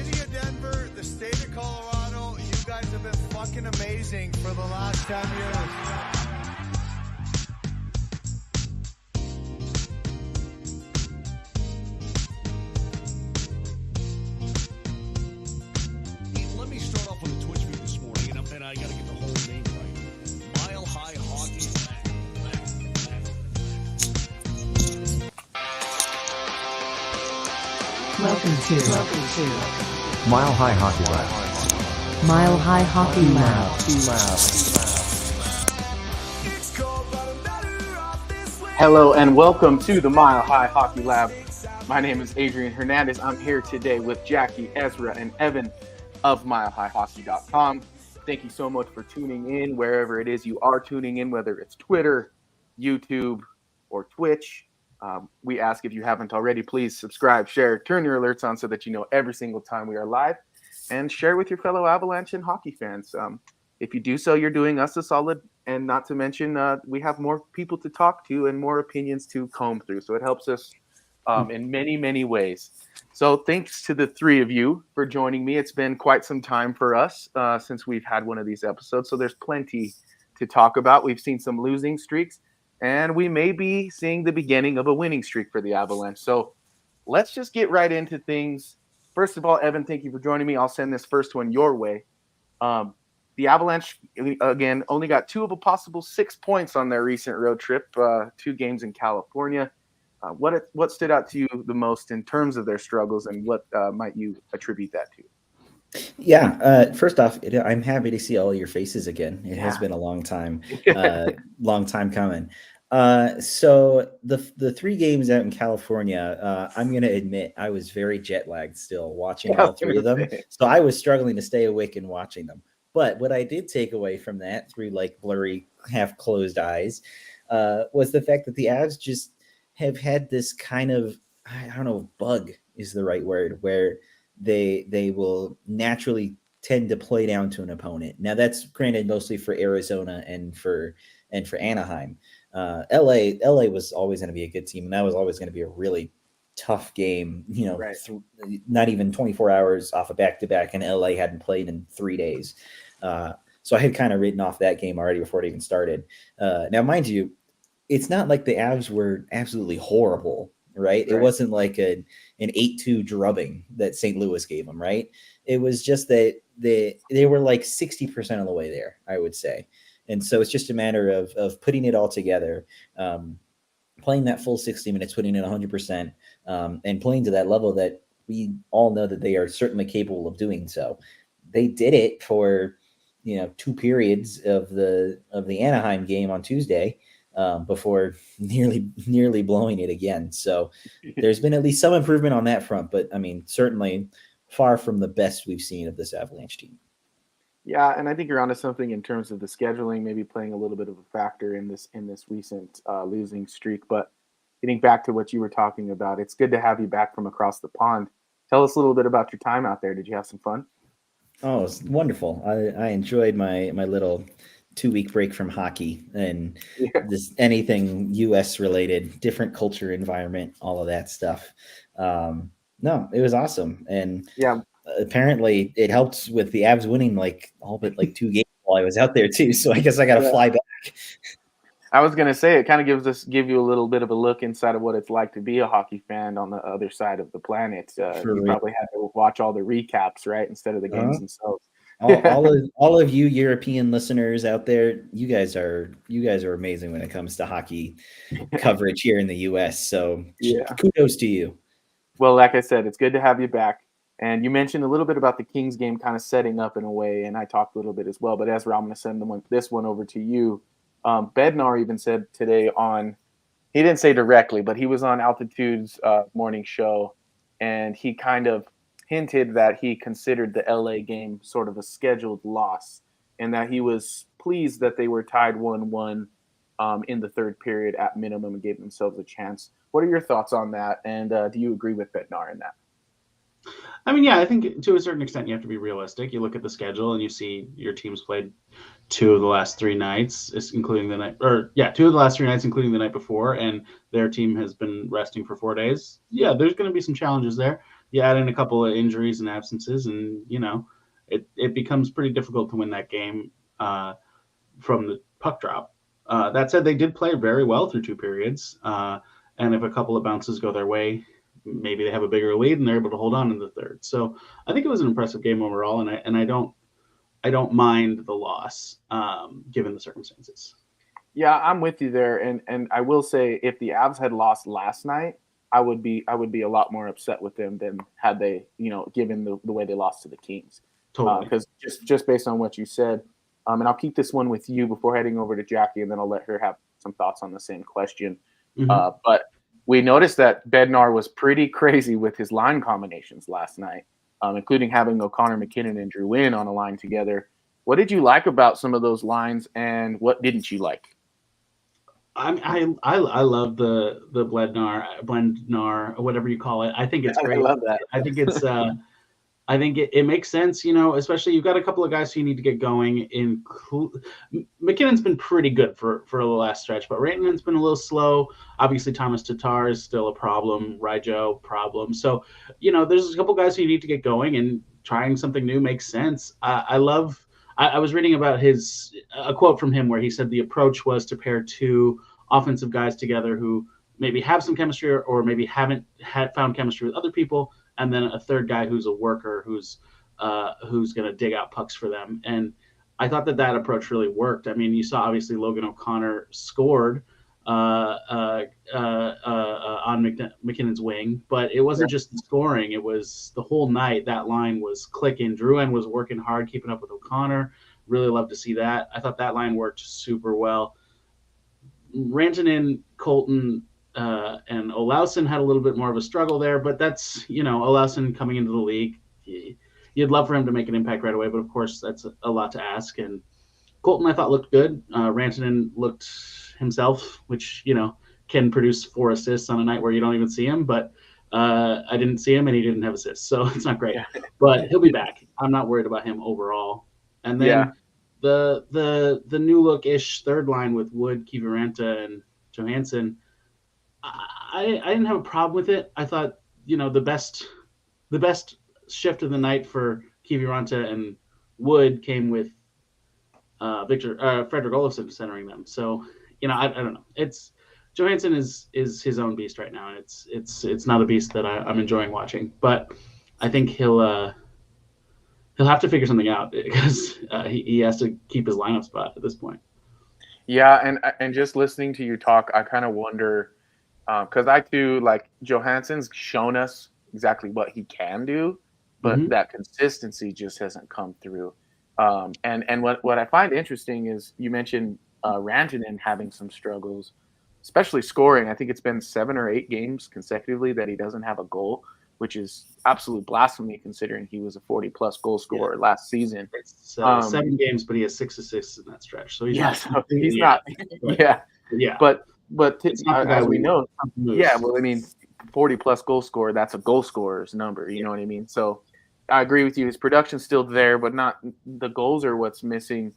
city of Denver, the state of Colorado, you guys have been fucking amazing for the last 10 years. I got to get the whole name right. Mile High Hockey Lab. Welcome to Mile High Hockey Lab. Mile High Hockey Lab. Hello and welcome to the Mile High Hockey Lab. My name is Adrian Hernandez. I'm here today with Jackie, Ezra, and Evan of MileHighHockey.com. Thank you so much for tuning in wherever it is you are tuning in, whether it's Twitter, YouTube, or Twitch. We ask if you haven't already, please subscribe, share, turn your alerts on so that you know every single time we are live, and share with your fellow Avalanche and hockey fans. If you do so, you're doing us a solid, and not to mention we have more people to talk to and more opinions to comb through, so it helps us in many, many ways. So thanks to the three of you for joining me. It's been quite some time for us since we've had one of these episodes, so there's plenty to talk about. We've seen some losing streaks, and we may be seeing the beginning of a winning streak for the Avalanche. So let's just get right into things. First of all, Evan, thank you for joining me. I'll send this first one your way. The Avalanche, again, only got 2 of a possible 6 points on their recent road trip, 2 games in California. What stood out to you the most in terms of their struggles, and what might you attribute that to? Yeah. First off, I'm happy to see all your faces again. It has been a long time coming. So the 3 games out in California, I'm going to admit I was very jet lagged still watching all 3 of them. So I was struggling to stay awake and watching them. But what I did take away from that through like blurry, half closed eyes was the fact that the Avs just have had this kind of, I don't know, bug is the right word, where they will naturally tend to play down to an opponent. Now that's granted mostly for Arizona and for Anaheim. LA was always going to be a good team, and that was always going to be a really tough game. You know, right. Not even 24 hours off a back-to-back, and LA hadn't played in 3 days. So I had kind of written off that game already before it even started. Now, mind you, it's not like the Avs were absolutely horrible, right? It wasn't like an 8-2 drubbing that St. Louis gave them, right? It was just that they were like 60% of the way there, I would say. And so it's just a matter of putting it all together, playing that full 60 minutes, putting in 100%, and playing to that level that we all know that they are certainly capable of doing so. They did it for 2 periods of the Anaheim game on Tuesday. Before nearly blowing it again. So there's been at least some improvement on that front, but I mean, certainly far from the best we've seen of this Avalanche team. Yeah, and I think you're onto something in terms of the scheduling, maybe playing a little bit of a factor in this recent losing streak. But getting back to what you were talking about, it's good to have you back from across the pond. Tell us a little bit about your time out there. Did you have some fun? Oh, it's wonderful. I enjoyed my little 2-week break from hockey and this anything US related, different culture, environment, all of that stuff. No, it was awesome. And apparently it helped with the Avs winning all but 2 games while I was out there too. So I guess I got to fly back. I was going to say, it kind of give you a little bit of a look inside of what it's like to be a hockey fan on the other side of the planet. You probably had to watch all the recaps, right? Instead of the games themselves. all of you European listeners out there, you guys are amazing when it comes to hockey coverage here in the US. So kudos to you. Well, like I said, it's good to have you back. And you mentioned a little bit about the Kings game kind of setting up in a way, and I talked a little bit as well. But Ezra, I'm going to send this one over to you. Bednar even said today he didn't say directly, but he was on Altitude's morning show, and he kind of hinted that he considered the LA game sort of a scheduled loss, and that he was pleased that they were tied 1-1 in the third period at minimum and gave themselves a chance. What are your thoughts on that? And do you agree with Bednar in that? I mean, yeah, I think to a certain extent you have to be realistic. You look at the schedule and you see your team's played 2 of the last 3 nights, including the night, 2 of the last 3 nights, including the night before, and their team has been resting for 4 days. Yeah, there's going to be some challenges there. you add in a couple of injuries and absences, and it becomes pretty difficult to win that game from the puck drop. That said, they did play very well through 2 periods, and if a couple of bounces go their way, maybe they have a bigger lead and they're able to hold on in the third. So I think it was an impressive game overall, and I don't mind the loss given the circumstances. Yeah, I'm with you there, and I will say if the Avs had lost last night, I would be a lot more upset with them than had they given the way they lost to the Kings. Totally. Because just based on what you said, and I'll keep this one with you before heading over to Jackie, and then I'll let her have some thoughts on the same question. Mhm. But we noticed that Bednar was pretty crazy with his line combinations last night, including having O'Connor, McKinnon, and Drouin on a line together. What did you like about some of those lines, and what didn't you like? I love the Blendnar, whatever you call it. I think it's great. I love that. I think it's I think it makes sense, especially you've got a couple of guys who you need to get going. McKinnon's been pretty good for the last stretch, but Rantanen's been a little slow. Obviously, Thomas Tatar is still a problem. Ryjo, problem. So, there's a couple guys who you need to get going, and trying something new makes sense. I was reading about a quote from him where he said the approach was to pair 2 offensive guys together who maybe have some chemistry or maybe haven't found chemistry with other people, and then a third guy who's a worker who's going to dig out pucks for them. And I thought that approach really worked. I mean, you saw obviously Logan O'Connor scored on McKinnon's wing, but it wasn't just the scoring. It was the whole night. That line was clicking. Drouin was working hard, keeping up with O'Connor. Really love to see that. I thought that line worked super well. Rantanen, Colton, and Olausson had a little bit more of a struggle there, but that's, Olausson coming into the league. You'd love for him to make an impact right away, but of course that's a lot to ask. And Colton, I thought, looked good. Rantanen looked himself, which, can produce 4 assists on a night where you don't even see him, but I didn't see him and he didn't have assists, so it's not great. But he'll be back. I'm not worried about him overall. And then the new look-ish third line with Wood, Kiviranta, and Johansson, I didn't have a problem with it. I thought, the best shift of the night for Kiviranta and Wood came with Fredrik Olofsson centering them. So, I don't know. It's Johansson is his own beast right now, and it's not a beast that I'm enjoying watching. But I think he'll have to figure something out because he has to keep his lineup spot at this point. Yeah, and just listening to you talk, I kind of wonder because I too, like, Johansson's shown us exactly what he can do, but that consistency just hasn't come through. And what I find interesting is you mentioned Rantanen having some struggles, especially scoring. I think it's been 7 or 8 games consecutively that he doesn't have a goal, which is absolute blasphemy considering he was a 40-plus goal scorer last season. It's 7 games, but he has 6 assists in that stretch. So he's not. But it's not the guy as we know, well, I mean, 40-plus goal scorer, that's a goal scorer's number. You know what I mean? So I agree with you. His production's still there, but not the goals are what's missing.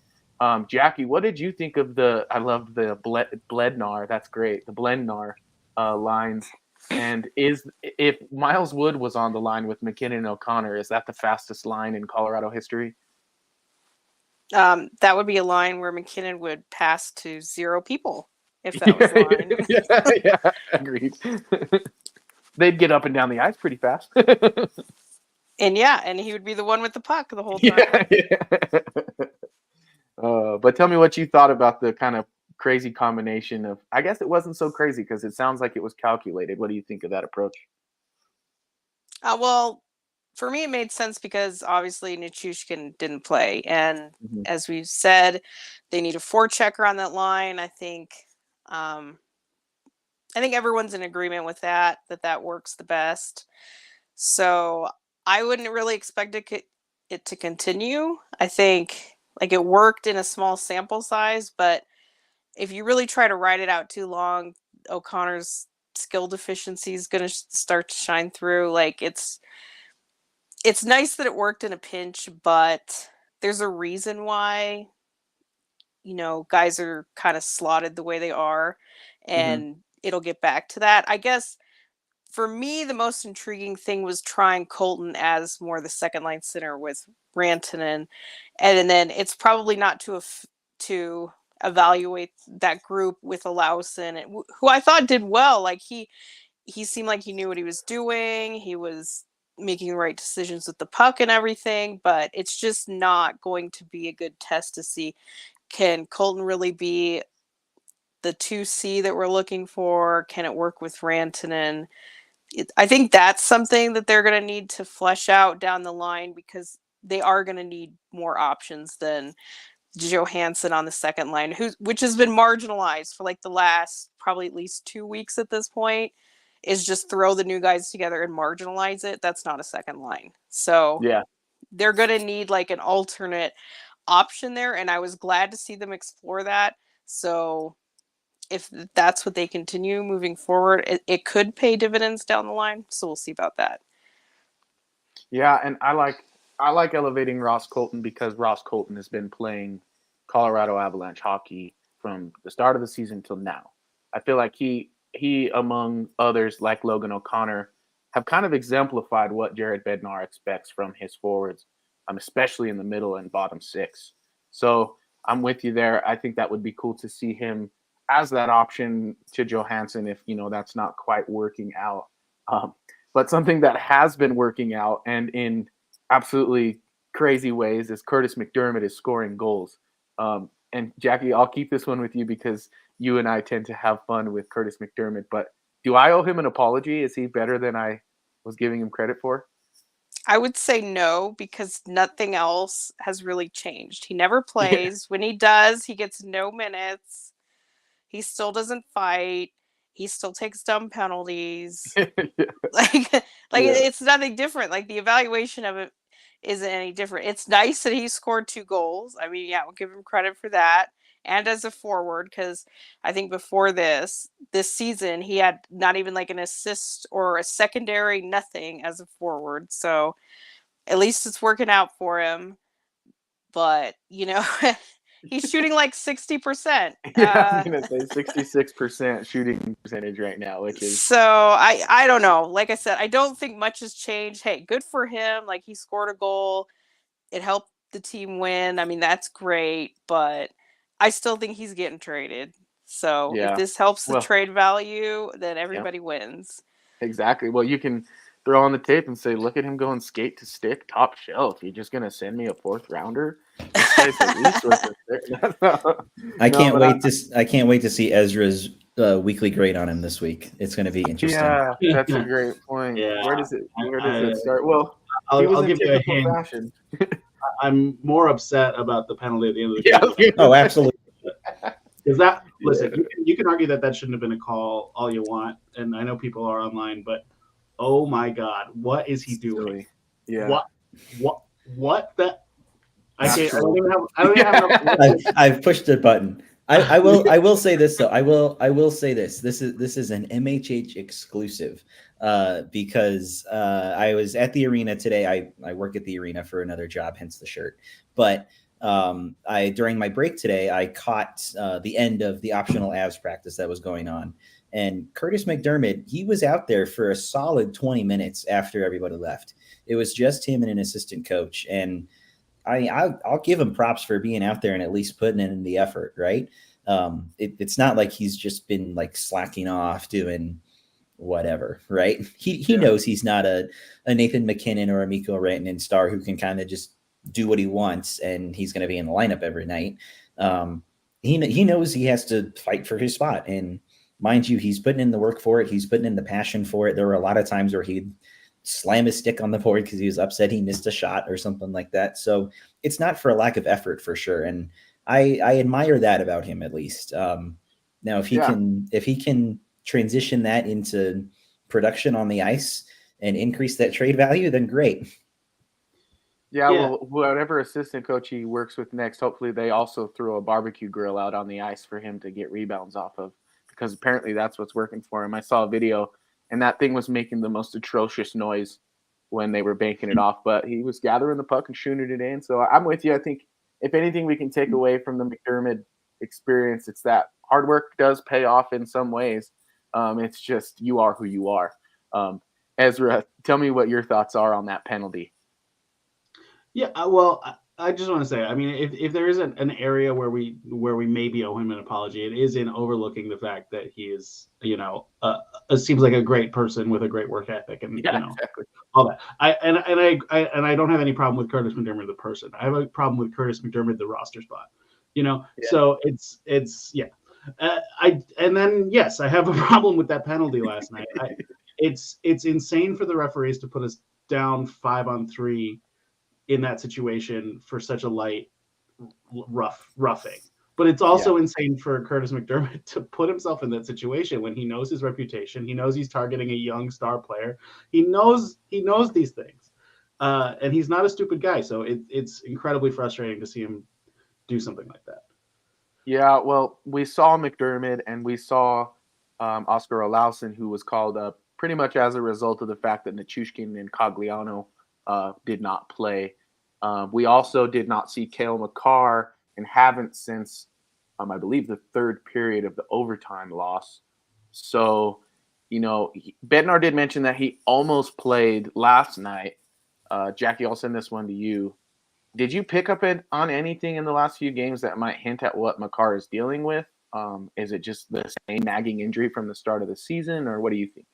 Jackie, what did you think of I loved the Blednar. That's great. The Blendnar lines. And if Miles Wood was on the line with McKinnon and O'Connor, is that the fastest line in Colorado history? That would be a line where McKinnon would pass to 0 people if that was the line. yeah, agreed. They'd get up and down the ice pretty fast. And he would be the one with the puck the whole time. But tell me what you thought about the kind of crazy combination of, I guess it wasn't so crazy because it sounds like it was calculated. What do you think of that approach? Well, for me, it made sense because obviously Nichushkin didn't play. And as we've said, they need a forechecker on that line. I think everyone's in agreement with that works the best. So I wouldn't really expect it to continue. I think it worked in a small sample size, but if you really try to ride it out too long, O'Connor's skill deficiency is going to start to shine through. It's nice that it worked in a pinch, but there's a reason why, guys are kind of slotted the way they are, and it'll get back to that. I guess for me, the most intriguing thing was trying Colton as more the second line center with Rantanen, and then it's probably not to evaluate that group with Alausen, who I thought did well. Like he seemed like he knew what he was doing. He was making the right decisions with the puck and everything, but it's just not going to be a good test to see, can Colton really be the 2C that we're looking for? Can it work with Rantanen? I think that's something that they're going to need to flesh out down the line, because they are going to need more options than Johansson on the second line, which has been marginalized for like the last probably at least 2 weeks at this point, is just throw the new guys together and marginalize it. That's not a second line. So Yeah. they're going to need like an alternate option there. And I was glad to see them explore that. So if that's what they continue moving forward, it could pay dividends down the line. So we'll see about that. Yeah, and I like elevating Ross Colton because Ross Colton has been playing Colorado Avalanche hockey from the start of the season till now. I feel like he among others like Logan O'Connor have kind of exemplified what Jared Bednar expects from his forwards, especially in the middle and bottom six. So I'm with you there. I think that would be cool to see him as that option to Johansson if that's not quite working out. But something that has been working out and in absolutely crazy ways is Curtis McDermott is scoring goals. And Jackie, I'll keep this one with you because you and I tend to have fun with Curtis McDermott. But do I owe him an apology? Is he better than I was giving him credit for? I would say no, because nothing else has really changed. He never plays. When he does, he gets no minutes. He still doesn't fight. He still takes dumb penalties. It's nothing different. Like the evaluation of it isn't any different. It's nice that he scored 2 goals. I mean, yeah, we'll give him credit for that. And as a forward, because I think before this season, he had not even like an assist or a secondary, nothing as a forward. So at least it's working out for him. But, he's shooting like 60%. Yeah, I was gonna say 66% shooting percentage right now, which is So I don't know. Like I said, I don't think much has changed. Hey, good for him. Like he scored a goal. It helped the team win. I mean, that's great, but I still think he's getting traded. So if this helps the trade value, then everybody wins. Exactly. Well, you can throw on the tape and say, look at him going skate to stick, top shelf. You're just going to send me a 4th rounder? I can't wait to see Ezra's weekly grade on him this week. It's going to be interesting. Yeah, that's a great point. Yeah. Where does it start? Well, I'll give you a hint. Fashion. I'm more upset about the penalty at the end of the game. Oh, absolutely. Because listen, you can argue that shouldn't have been a call all you want, and I know people are online, but oh my God, what is he doing? Yeah. What the? I don't even have I've pushed the button. I will say this though. I will say this. This is an MHH exclusive because I was at the arena today. I work at the arena for another job, hence the shirt. But during my break today, I caught the end of the optional Avs practice that was going on. And Curtis McDermott, he was out there for a solid 20 minutes after everybody left. It was just him and an assistant coach. And I'll give him props for being out there and at least putting in the effort, right? It's not like he's just been like slacking off doing whatever, right? He knows he's not a Nathan McKinnon or a Mikko Rantanen star who can kind of just do what he wants and he's going to be in the lineup every night. He knows he has to fight for his spot. And mind you, he's putting in the work for it. He's putting in the passion for it. There were a lot of times where he'd slam his stick on the board because he was upset he missed a shot or something like that. So it's not for a lack of effort for sure. And I admire that about him at least. Now, if he can transition that into production on the ice and increase that trade value, then great. Yeah, well, whatever assistant coach he works with next, hopefully they also throw a barbecue grill out on the ice for him to get rebounds off of, because apparently that's what's working for him. I saw a video, and that thing was making the most atrocious noise when they were banking it off, but he was gathering the puck and shooting it in. So I'm with you. I think if anything we can take away from the McDermott experience, it's that hard work does pay off in some ways. It's just you are who you are. Ezra, tell me what your thoughts are on that penalty. Yeah, well, I just want to say, I mean, if there is an area where we maybe owe him an apology, it is in overlooking the fact that he is, seems like a great person with a great work ethic, and Yeah, exactly. all that. I don't have any problem with Curtis McDermott the person. I have a problem with Curtis McDermott the roster spot. Yeah. So it's yeah. And then yes, I have a problem with that penalty last night. It's insane for the referees to put us down 5-on-3 in that situation for such a light roughing. But it's also insane for Curtis McDermott to put himself in that situation when he knows his reputation. He knows he's targeting a young star player. He knows these things, and he's not a stupid guy. So it's incredibly frustrating to see him do something like that. Yeah, well, we saw McDermott and we saw Oscar Olausen, who was called up pretty much as a result of the fact that Nichushkin and Cogliano did not play. We also did not see Cale Makar and haven't since, I believe, the third period of the overtime loss. So, Bednar did mention that he almost played last night. Jackie, I'll send this one to you. Did you pick up on anything in the last few games that might hint at what Makar is dealing with? Is it just the same nagging injury from the start of the season, or what do you think?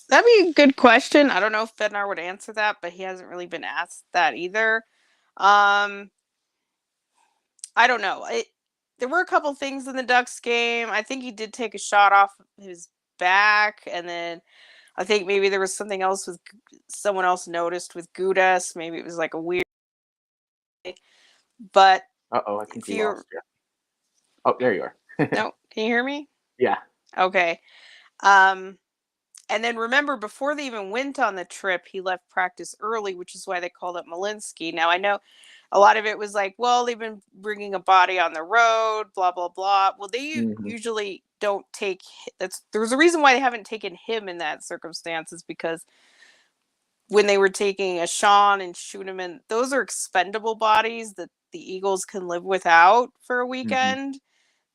That'd be a good question. I don't know if Bednar would answer that, but he hasn't really been asked that either. I don't know. There were a couple things in the Ducks game. I think he did take a shot off his back, and then I think maybe there was something else with someone else noticed with Gudas. Maybe it was like a weird. But I think if we you're lost you. Oh, there you are. no, can you hear me? Yeah. Okay. And then remember, before they even went on the trip, he left practice early, which is why they called up Malinsky. Now, I know a lot of it was like, well, they've been bringing a body on the road, blah, blah, blah. Well, they usually don't take there's a reason why they haven't taken him in that circumstances, because when they were taking a Sean and Schooneman, those are expendable bodies that the Eagles can live without for a weekend.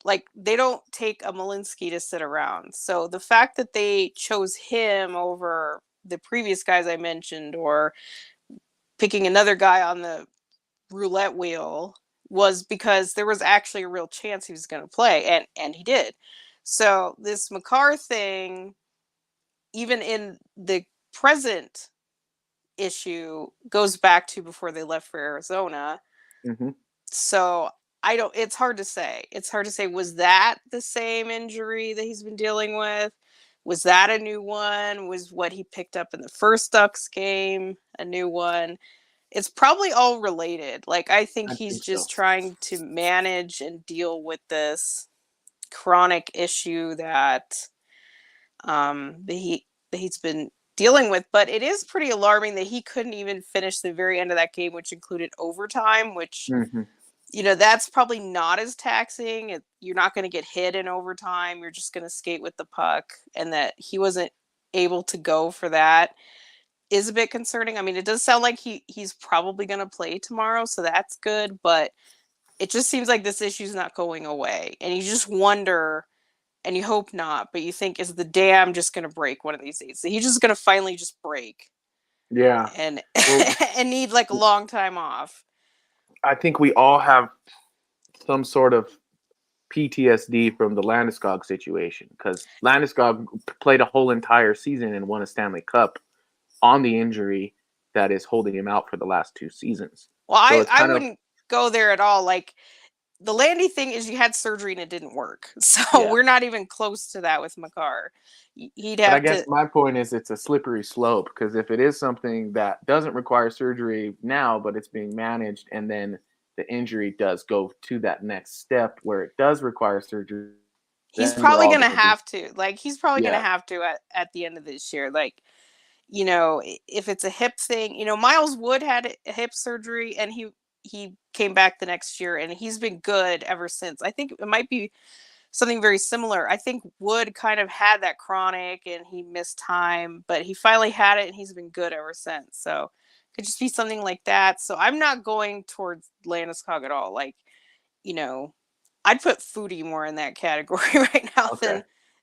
Like, they don't take a Malinsky to sit around. So the fact that they chose him over the previous guys I mentioned, or picking another guy on the roulette wheel, was because there was actually a real chance he was going to play, and he did. So this Makar thing, even in the present issue, goes back to before they left for Arizona. So it's hard to say. It's hard to say, was that the same injury that he's been dealing with? Was that a new one? Was what he picked up in the first Ducks game a new one? It's probably all related. Like, I think he's just trying to manage and deal with this chronic issue that he's been dealing with. But it is pretty alarming that he couldn't even finish the very end of that game, which included overtime, which that's probably not as taxing. You're not going to get hit in overtime. You're just going to skate with the puck. And that he wasn't able to go for that is a bit concerning. I mean, it does sound like he's probably going to play tomorrow, so that's good. But it just seems like this issue's not going away. And you just wonder, and you hope not, but you think, is the dam just going to break one of these days? So he's just going to finally just break. Yeah. And and need like a long time off. I think we all have some sort of PTSD from the Landeskog situation, because Landeskog played a whole entire season and won a Stanley Cup on the injury that is holding him out for the last 2 seasons. Well, so I wouldn't go there at all. Like, the Landy thing is, you had surgery and it didn't work. So we're not even close to that with Makar. He'd have to. I guess my point is, it's a slippery slope, because if it is something that doesn't require surgery now, but it's being managed, and then the injury does go to that next step where it does require surgery, he's probably going to have to. Like, he's probably going to have to at the end of this year. Like, if it's a hip thing, Miles Wood had a hip surgery and he came back the next year and he's been good ever since. I think it might be something very similar. I think Wood kind of had that chronic and he missed time, but he finally had it and he's been good ever since. So it could just be something like that. So I'm not going towards Landeskog at all. Like, I'd put Foodie more in that category right now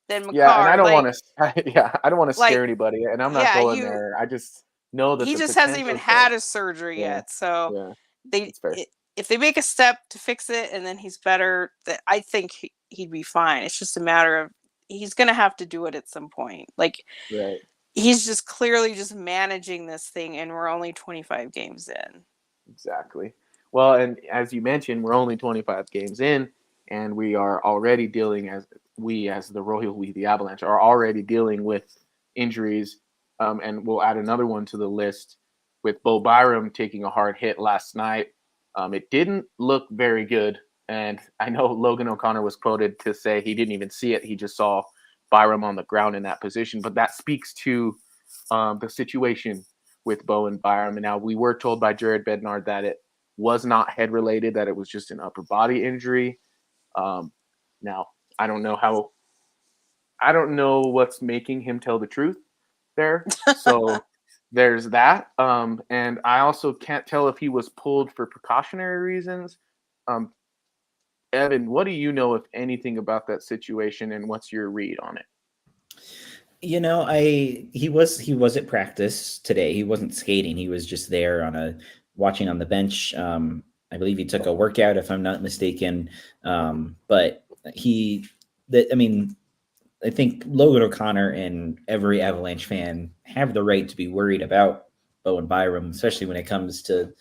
than Makar. Yeah, and I don't like, want to. Yeah, I don't want to like, scare anybody, and I'm not yeah, going there. I just know that he the just hasn't even potential's there. had his surgery Yeah, yet. So yeah, they it's fair. if they make a step to fix it and then he's better, that I think he'd be fine. It's just a matter of he's gonna have to do it at some point. Like, Right. he's just clearly just managing this thing, and we're only 25 games in. Exactly. Well, and as you mentioned, we're only 25 games in, and we are already dealing as the Royal we the Avalanche are already dealing with injuries, and we'll add another one to the list with Bo Byram taking a hard hit last night. It didn't look very good, and I know Logan O'Connor was quoted to say he didn't even see it; he just saw Byram on the ground in that position. But that speaks to the situation with Bo and Byram. And now we were told by Jared Bednar that it was not head related, that it was just an upper body injury. Now I don't know what's making him tell the truth there. So there's that. And I also can't tell if he was pulled for precautionary reasons. Um, Evan, what do you know, if anything, about that situation, and what's your read on it? He was at practice today. He wasn't skating. He was just there watching on the bench. I believe he took a workout, if I'm not mistaken. But I mean, I think Logan O'Connor and every Avalanche fan have the right to be worried about Bowen Byram, especially when it comes to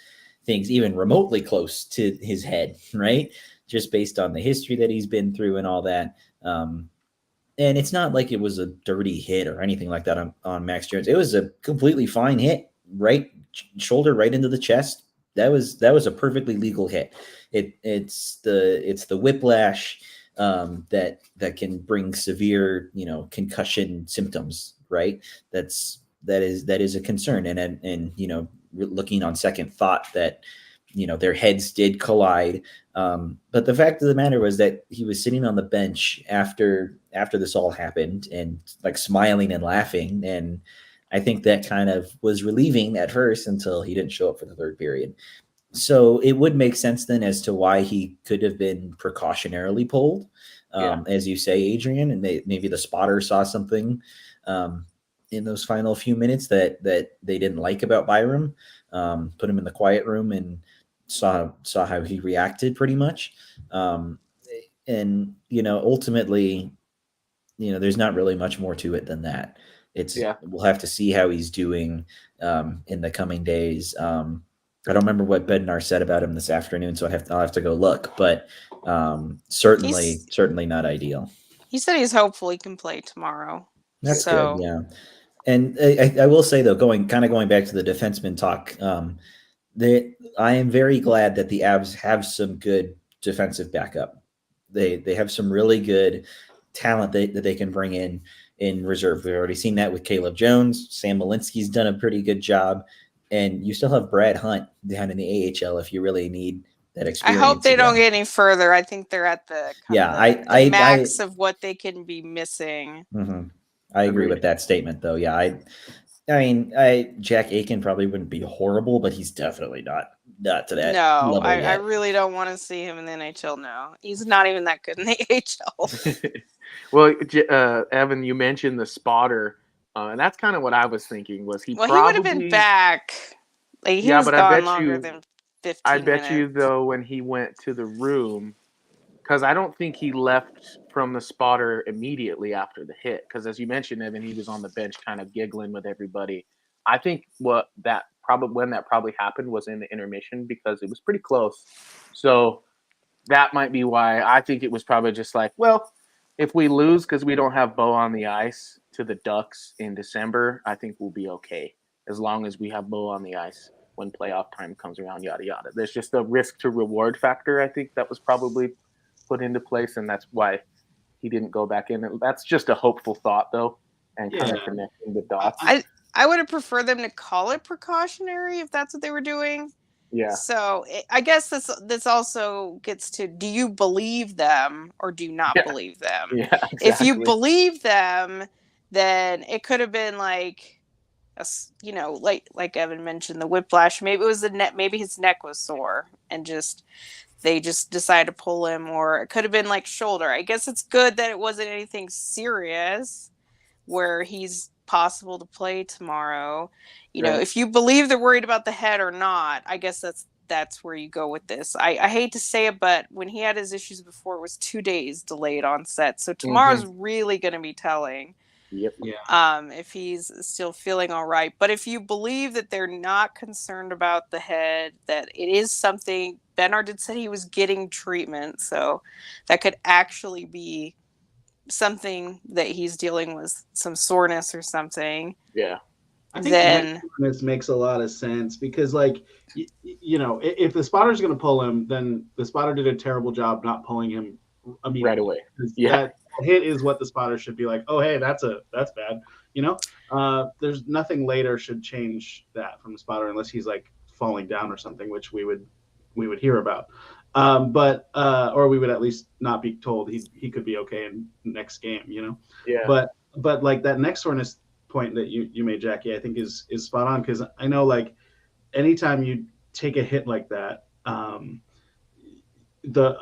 things even remotely close to his head, right? Just based on the history that he's been through and all that. And it's not like it was a dirty hit or anything like that on Max Jones. It was a completely fine hit, right shoulder right into the chest. That was a perfectly legal hit. It's the whiplash that can bring severe concussion symptoms, right? That is a concern, and looking on second thought that their heads did collide. But the fact of the matter was that he was sitting on the bench after this all happened and like smiling and laughing. And I think that kind of was relieving at first until he didn't show up for the third period. So it would make sense then as to why he could have been precautionarily pulled, as you say, Adrian, and maybe the spotter saw something in those final few minutes that they didn't like about Byram, put him in the quiet room and saw how he reacted pretty much. And ultimately, there's not really much more to it than that. We'll have to see how he's doing in the coming days. I don't remember what Bednar said about him this afternoon, so I'll have to go look, but certainly not ideal. He said he's hopeful he can play tomorrow. That's good. Yeah. And I will say though, going back to the defenseman talk, I am very glad that the Avs have some good defensive backup. They have some really good talent that they can bring in reserve. We've already seen that with Caleb Jones. Sam Malinsky's done a pretty good job, and you still have Brad Hunt down in the AHL if you really need that experience. I hope they don't get any further. I think they're at the max of what they can be missing. Mm-hmm. I agree with that statement, though. Yeah, I mean, Jack Aiken probably wouldn't be horrible, but he's definitely not to that level yet. I really don't want to see him in the NHL now. He's not even that good in the AHL. Well, Evan, you mentioned the spotter, and that's kind of what I was thinking. Was he? Well, he would have been back. Like, he was gone longer than 15 I minutes. bet you, though, when he went to the room, because I don't think he left from the spotter immediately after the hit. Because as you mentioned, Evan, he was on the bench kind of giggling with everybody. I think when that probably happened was in the intermission because it was pretty close. So that might be why I think it was probably just like, well, if we lose because we don't have Bo on the ice to the Ducks in December, I think we'll be okay as long as we have Bo on the ice when playoff time comes around, yada, yada. There's just a risk to reward factor, I think, that was probably put into place, and that's why he didn't go back in. And that's just a hopeful thought, though, and kind of connecting the dots. I would have preferred them to call it precautionary if that's what they were doing. Yeah. So I guess this also gets to, do you believe them or do you not believe them? Yeah, exactly. If you believe them, then it could have been like, like Evan mentioned, the whiplash. Maybe it was maybe his neck was sore and just they just decided to pull him, or it could have been like shoulder. I guess it's good that it wasn't anything serious where he's possible to play tomorrow. Right. If you believe they're worried about the head or not, I guess that's where you go with this. I hate to say it, but when he had his issues before, it was 2 days delayed onset. So tomorrow's really going to be telling. Yep. Yeah. If he's still feeling all right. But if you believe that they're not concerned about the head, that it is something, Bernard did say he was getting treatment, so that could actually be something that he's dealing with, some soreness or something. Yeah. I think this makes a lot of sense because, like, if the spotter's going to pull him, then the spotter did a terrible job not pulling him immediately. Right away. Yeah. That hit is what the spotter should be like. Oh, hey, that's bad. There's nothing later should change that from the spotter unless he's like falling down or something, which we would hear about. Or we would at least not be told he could be okay in next game. Yeah. But like that neck soreness point that you made, Jackie, I think is spot on, because I know, like, anytime you take a hit like that, the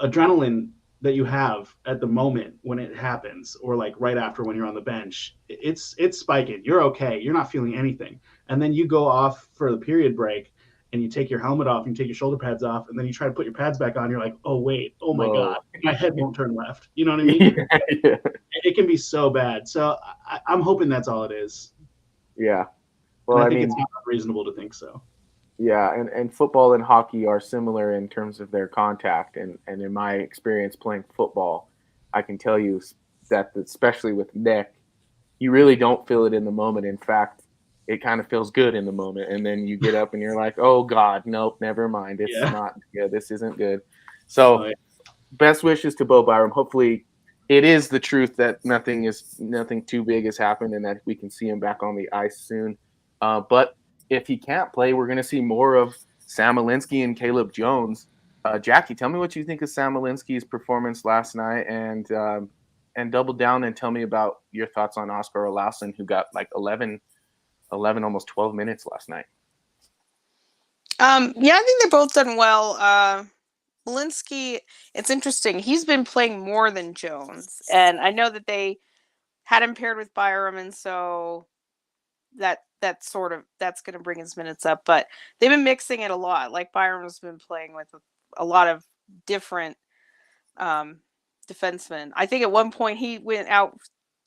adrenaline that you have at the moment when it happens, or like right after when you're on the bench, it's spiking. You're okay. You're not feeling anything. And then you go off for the period break and you take your helmet off and you take your shoulder pads off, and then you try to put your pads back on. You're like, oh, wait, oh my God, my head won't turn left. You know what I mean? Yeah. It can be so bad. So I'm hoping that's all it is. Yeah. Well, I think it's not reasonable to think so. Yeah, and football and hockey are similar in terms of their contact. And in my experience playing football, I can tell you that especially with neck, you really don't feel it in the moment. In fact, it kind of feels good in the moment. And then you get up and you're like, oh, God, nope, never mind. It's not good. This isn't good. So best wishes to Bo Byram. Hopefully it is the truth that nothing too big has happened and that we can see him back on the ice soon. But if he can't play, we're going to see more of Sam Alinsky and Caleb Jones. Jackie, tell me what you think of Sam Alinsky's performance last night, and double down and tell me about your thoughts on Oscar Olausson, who got like 11, almost 12 minutes last night. I think they're both done well. Alinsky, it's interesting. He's been playing more than Jones, and I know that they had him paired with Byram, and so that's going to bring his minutes up. But they've been mixing it a lot. Like Byram's been playing with a lot of different defensemen. I think at one point he went out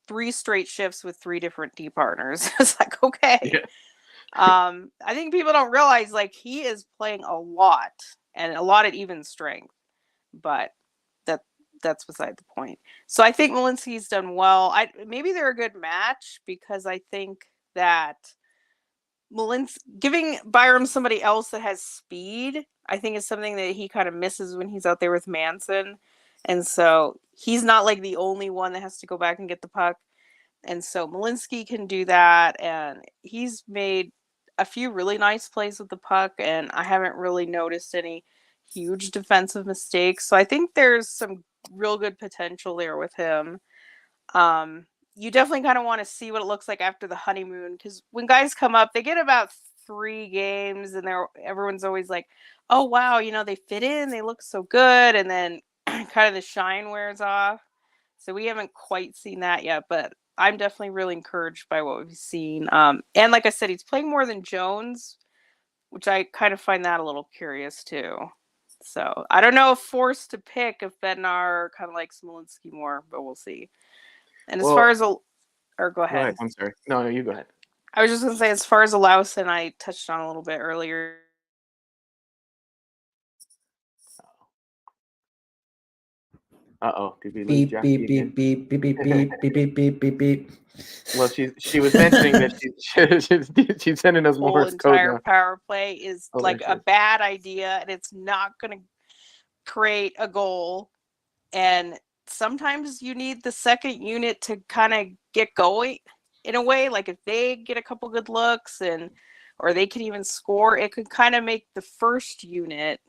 3 straight shifts with 3 different D partners. It's like, okay. Yeah. I think people don't realize, like, he is playing a lot, and a lot at even strength, but that's beside the point. So I think Malinsky's done well. Maybe they're a good match, because I think that giving Byram somebody else that has speed, I think, is something that he kind of misses when he's out there with Manson. And so he's not like the only one that has to go back and get the puck. And so Malinsky can do that. And he's made a few really nice plays with the puck, and I haven't really noticed any huge defensive mistakes. So I think there's some real good potential there with him. You definitely kind of want to see what it looks like after the honeymoon, because when guys come up, they get about 3 games, and everyone's always like, oh, wow, they fit in, they look so good, and then kind of the shine wears off. So we haven't quite seen that yet, but I'm definitely really encouraged by what we've seen. And like I said, he's playing more than Jones, which I kind of find that a little curious too. So I don't know if forced to pick if Bednar kind of likes Malinsky more, but we'll see. And as far as go ahead. Go ahead. I'm sorry. No, you go ahead. I was just going to say, as far as Olausson, I touched on a little bit earlier. Did we lose Beep, Jackie beep, again? beep, beep, beep, beep, beep, beep, beep, beep, beep. Well, she was mentioning that she's sending us more code. Entire power play is like a bad idea, and it's not going to create a goal. And sometimes you need the second unit to kind of get going in a way. Like if they get a couple good looks or they can even score, it could kind of make the first unit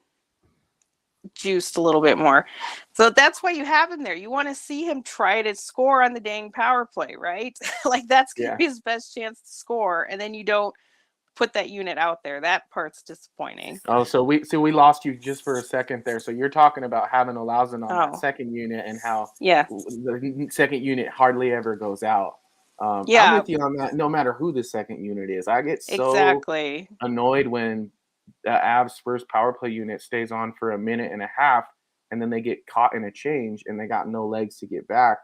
juiced a little bit more. So that's why you have him there. You want to see him try to score on the dang power play, right? Like that's going to be his best chance to score. And then you don't put that unit out there. That part's disappointing. Oh, so we lost you just for a second there. So you're talking about having Olausen on that Oh. second unit and how Yeah. the second unit hardly ever goes out. I'm Yeah. with you on that. No matter who the second unit is, I get so Exactly. annoyed when the Avs first power play unit stays on for a minute and a half, and then they get caught in a change and they got no legs to get back,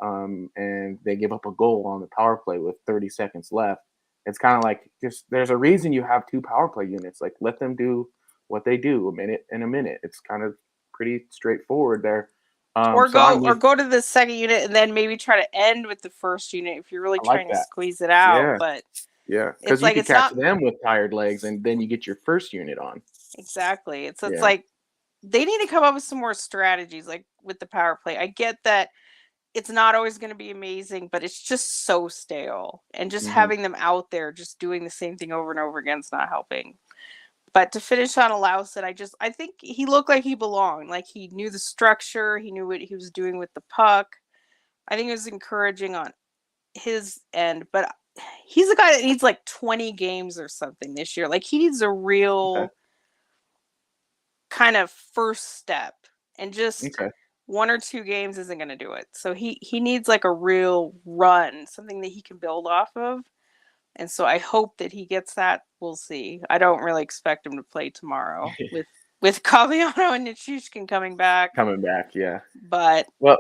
and they give up a goal on the power play with 30 seconds left. It's kind of like, just there's a reason you have two power play units. Like, let them do what they do, a minute and a minute. It's kind of pretty straightforward there. Or So go to the second unit and then maybe try to end with the first unit if you're really I like trying to that. squeeze it out. Yeah. But yeah, because it's you like can it's catch not them with tired legs, and then you get your first unit on. exactly. It's Yeah. like they need to come up with some more strategies, like with the power play. I get that it's not always going to be amazing, but it's just so stale, and just Mhm. having them out there just doing the same thing over and over again is not helping. But to finish on Alausen, I think he looked like he belonged. Like, he knew the structure, he knew what he was doing with the puck. I think it was encouraging on his end, but he's a guy that needs like 20 games or something this year. Like, he needs a real kind of first step, and just Okay. 1 or 2 games isn't going to do it. So he needs like a real run, something that he can build off of. And so I hope that he gets that. We'll see. I don't really expect him to play tomorrow with Cogliano and Nichushkin coming back. Coming back, yeah. But Well,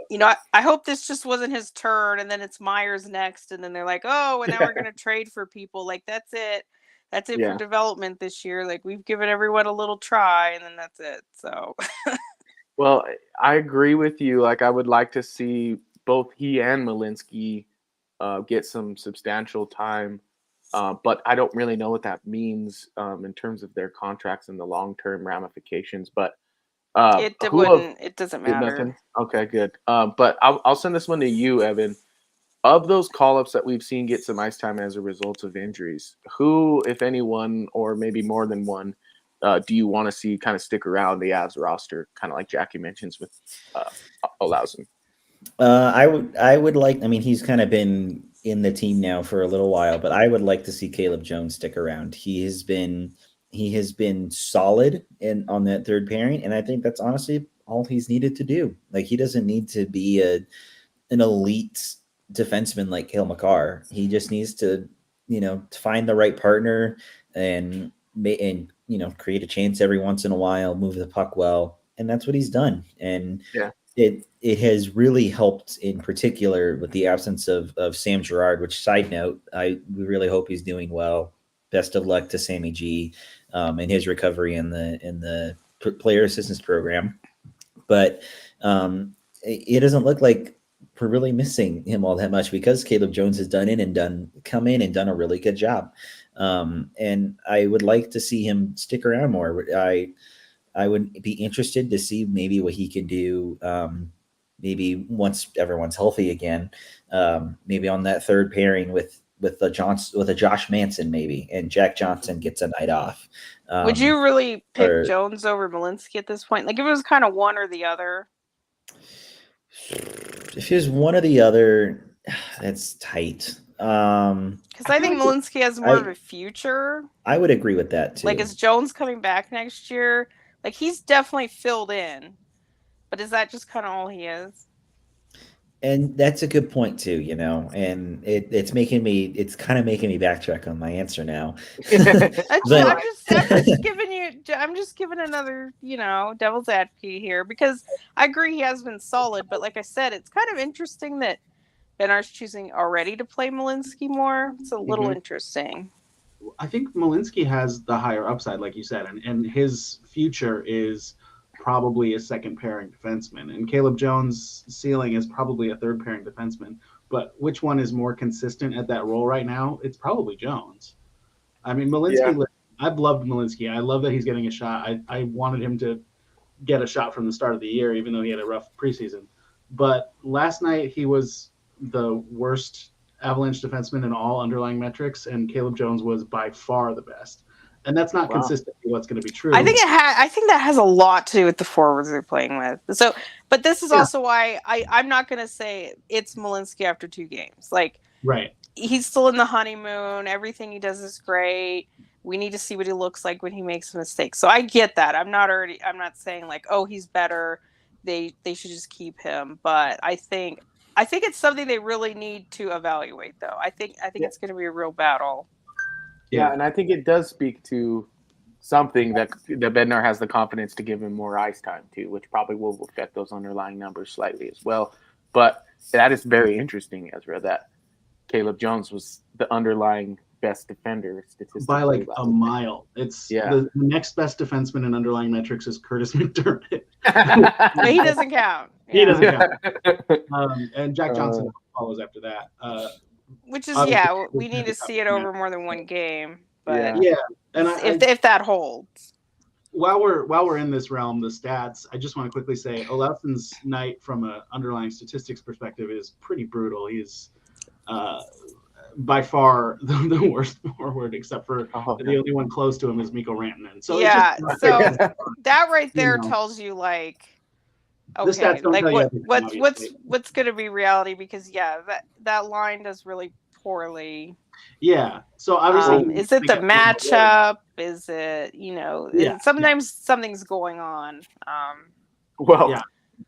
I hope this just wasn't his turn, and then it's Myers next, and then they're like, oh, and now we're gonna trade for people. Like, that's it. That's it Yeah. for development this year. Like, we've given everyone a little try, and then that's it. So well, I agree with you. Like, I would like to see both he and Malinsky get some substantial time, but I don't really know what that means in terms of their contracts and the long-term ramifications. But it doesn't matter. nothing? Okay, good. But I'll send this one to you, Evan. Of those call-ups that we've seen get some ice time as a result of injuries, who, if anyone, or maybe more than one, do you want to see kind of stick around the Avs roster, kind of like Jackie mentions with Olausen? I would like. I mean, he's kind of been in the team now for a little while, but I would like to see Caleb Jones stick around. He has been solid on that third pairing, and I think that's honestly all he's needed to do. Like, he doesn't need to be an elite defenseman like Cale Makar. He just needs to, to find the right partner and create a chance every once in a while, move the puck well, and that's what he's done. And yeah, it has really helped, in particular with the absence of Sam Girard. Which, side note, we really hope he's doing well. Best of luck to Sammy G in his recovery in the player assistance program. But it doesn't look like we're really missing him all that much, because Caleb Jones has come in and done a really good job. And I would like to see him stick around more. I would be interested to see maybe what he can do. Maybe once everyone's healthy again, maybe on that third pairing with a Josh Manson, maybe, and Jack Johnson gets a night off. Would you really pick Jones over Malinsky at this point? Like, if it was kind of one or the other? If it was one or the other, that's tight. Because I think Malinsky has more of a future. I would agree with that too. Like, is Jones coming back next year? Like, he's definitely filled in, but is that just kind of all he is? And that's a good point too, and it's kind of making me backtrack on my answer now. I'm just giving another, devil's advocate here, because I agree he has been solid, but like I said, it's kind of interesting that Benar's choosing already to play Malinsky more. It's a little interesting. I think Malinsky has the higher upside, like you said, and his future is probably a second pairing defenseman, and Caleb Jones' ceiling is probably a third pairing defenseman. But which one is more consistent at that role right now? It's probably Jones. I mean, Malinsky. Yeah. I've loved Malinsky. I love that he's getting a shot. I wanted him to get a shot from the start of the year, even though he had a rough preseason. But last night he was the worst Avalanche defenseman in all underlying metrics, and Caleb Jones was by far the best. And that's not consistently what's going to be true. I think that has a lot to do with the forwards they're playing with. So, but this is also why I'm not going to say it's Malinsky after 2 games. Like, right, he's still in the honeymoon. Everything he does is great. We need to see what he looks like when he makes a mistake. So I get that. I'm not saying like, oh, he's better. They should just keep him. But I think it's something they really need to evaluate, though. I think it's going to be a real battle. Yeah, and I think it does speak to something that Bednar has the confidence to give him more ice time too, which probably will affect those underlying numbers slightly as well. But that is very interesting, Ezra, that Caleb Jones was the underlying best defender statistically by like a mile. It's the next best defenseman in underlying metrics is Curtis McDermott. But he doesn't count. He doesn't count. And Jack Johnson follows after that. Which is we need to see it over more than one game. But and if that holds. While we're in this realm, the stats, I just want to quickly say Olafson's night from an underlying statistics perspective is pretty brutal. He's by far the worst forward, except for the only one close to him is Mikko Rantanen. So that right there tells you like, okay, like what's going to be reality, because that line does really poorly. Yeah. So obviously, is it the matchup? Is it sometimes something's going on.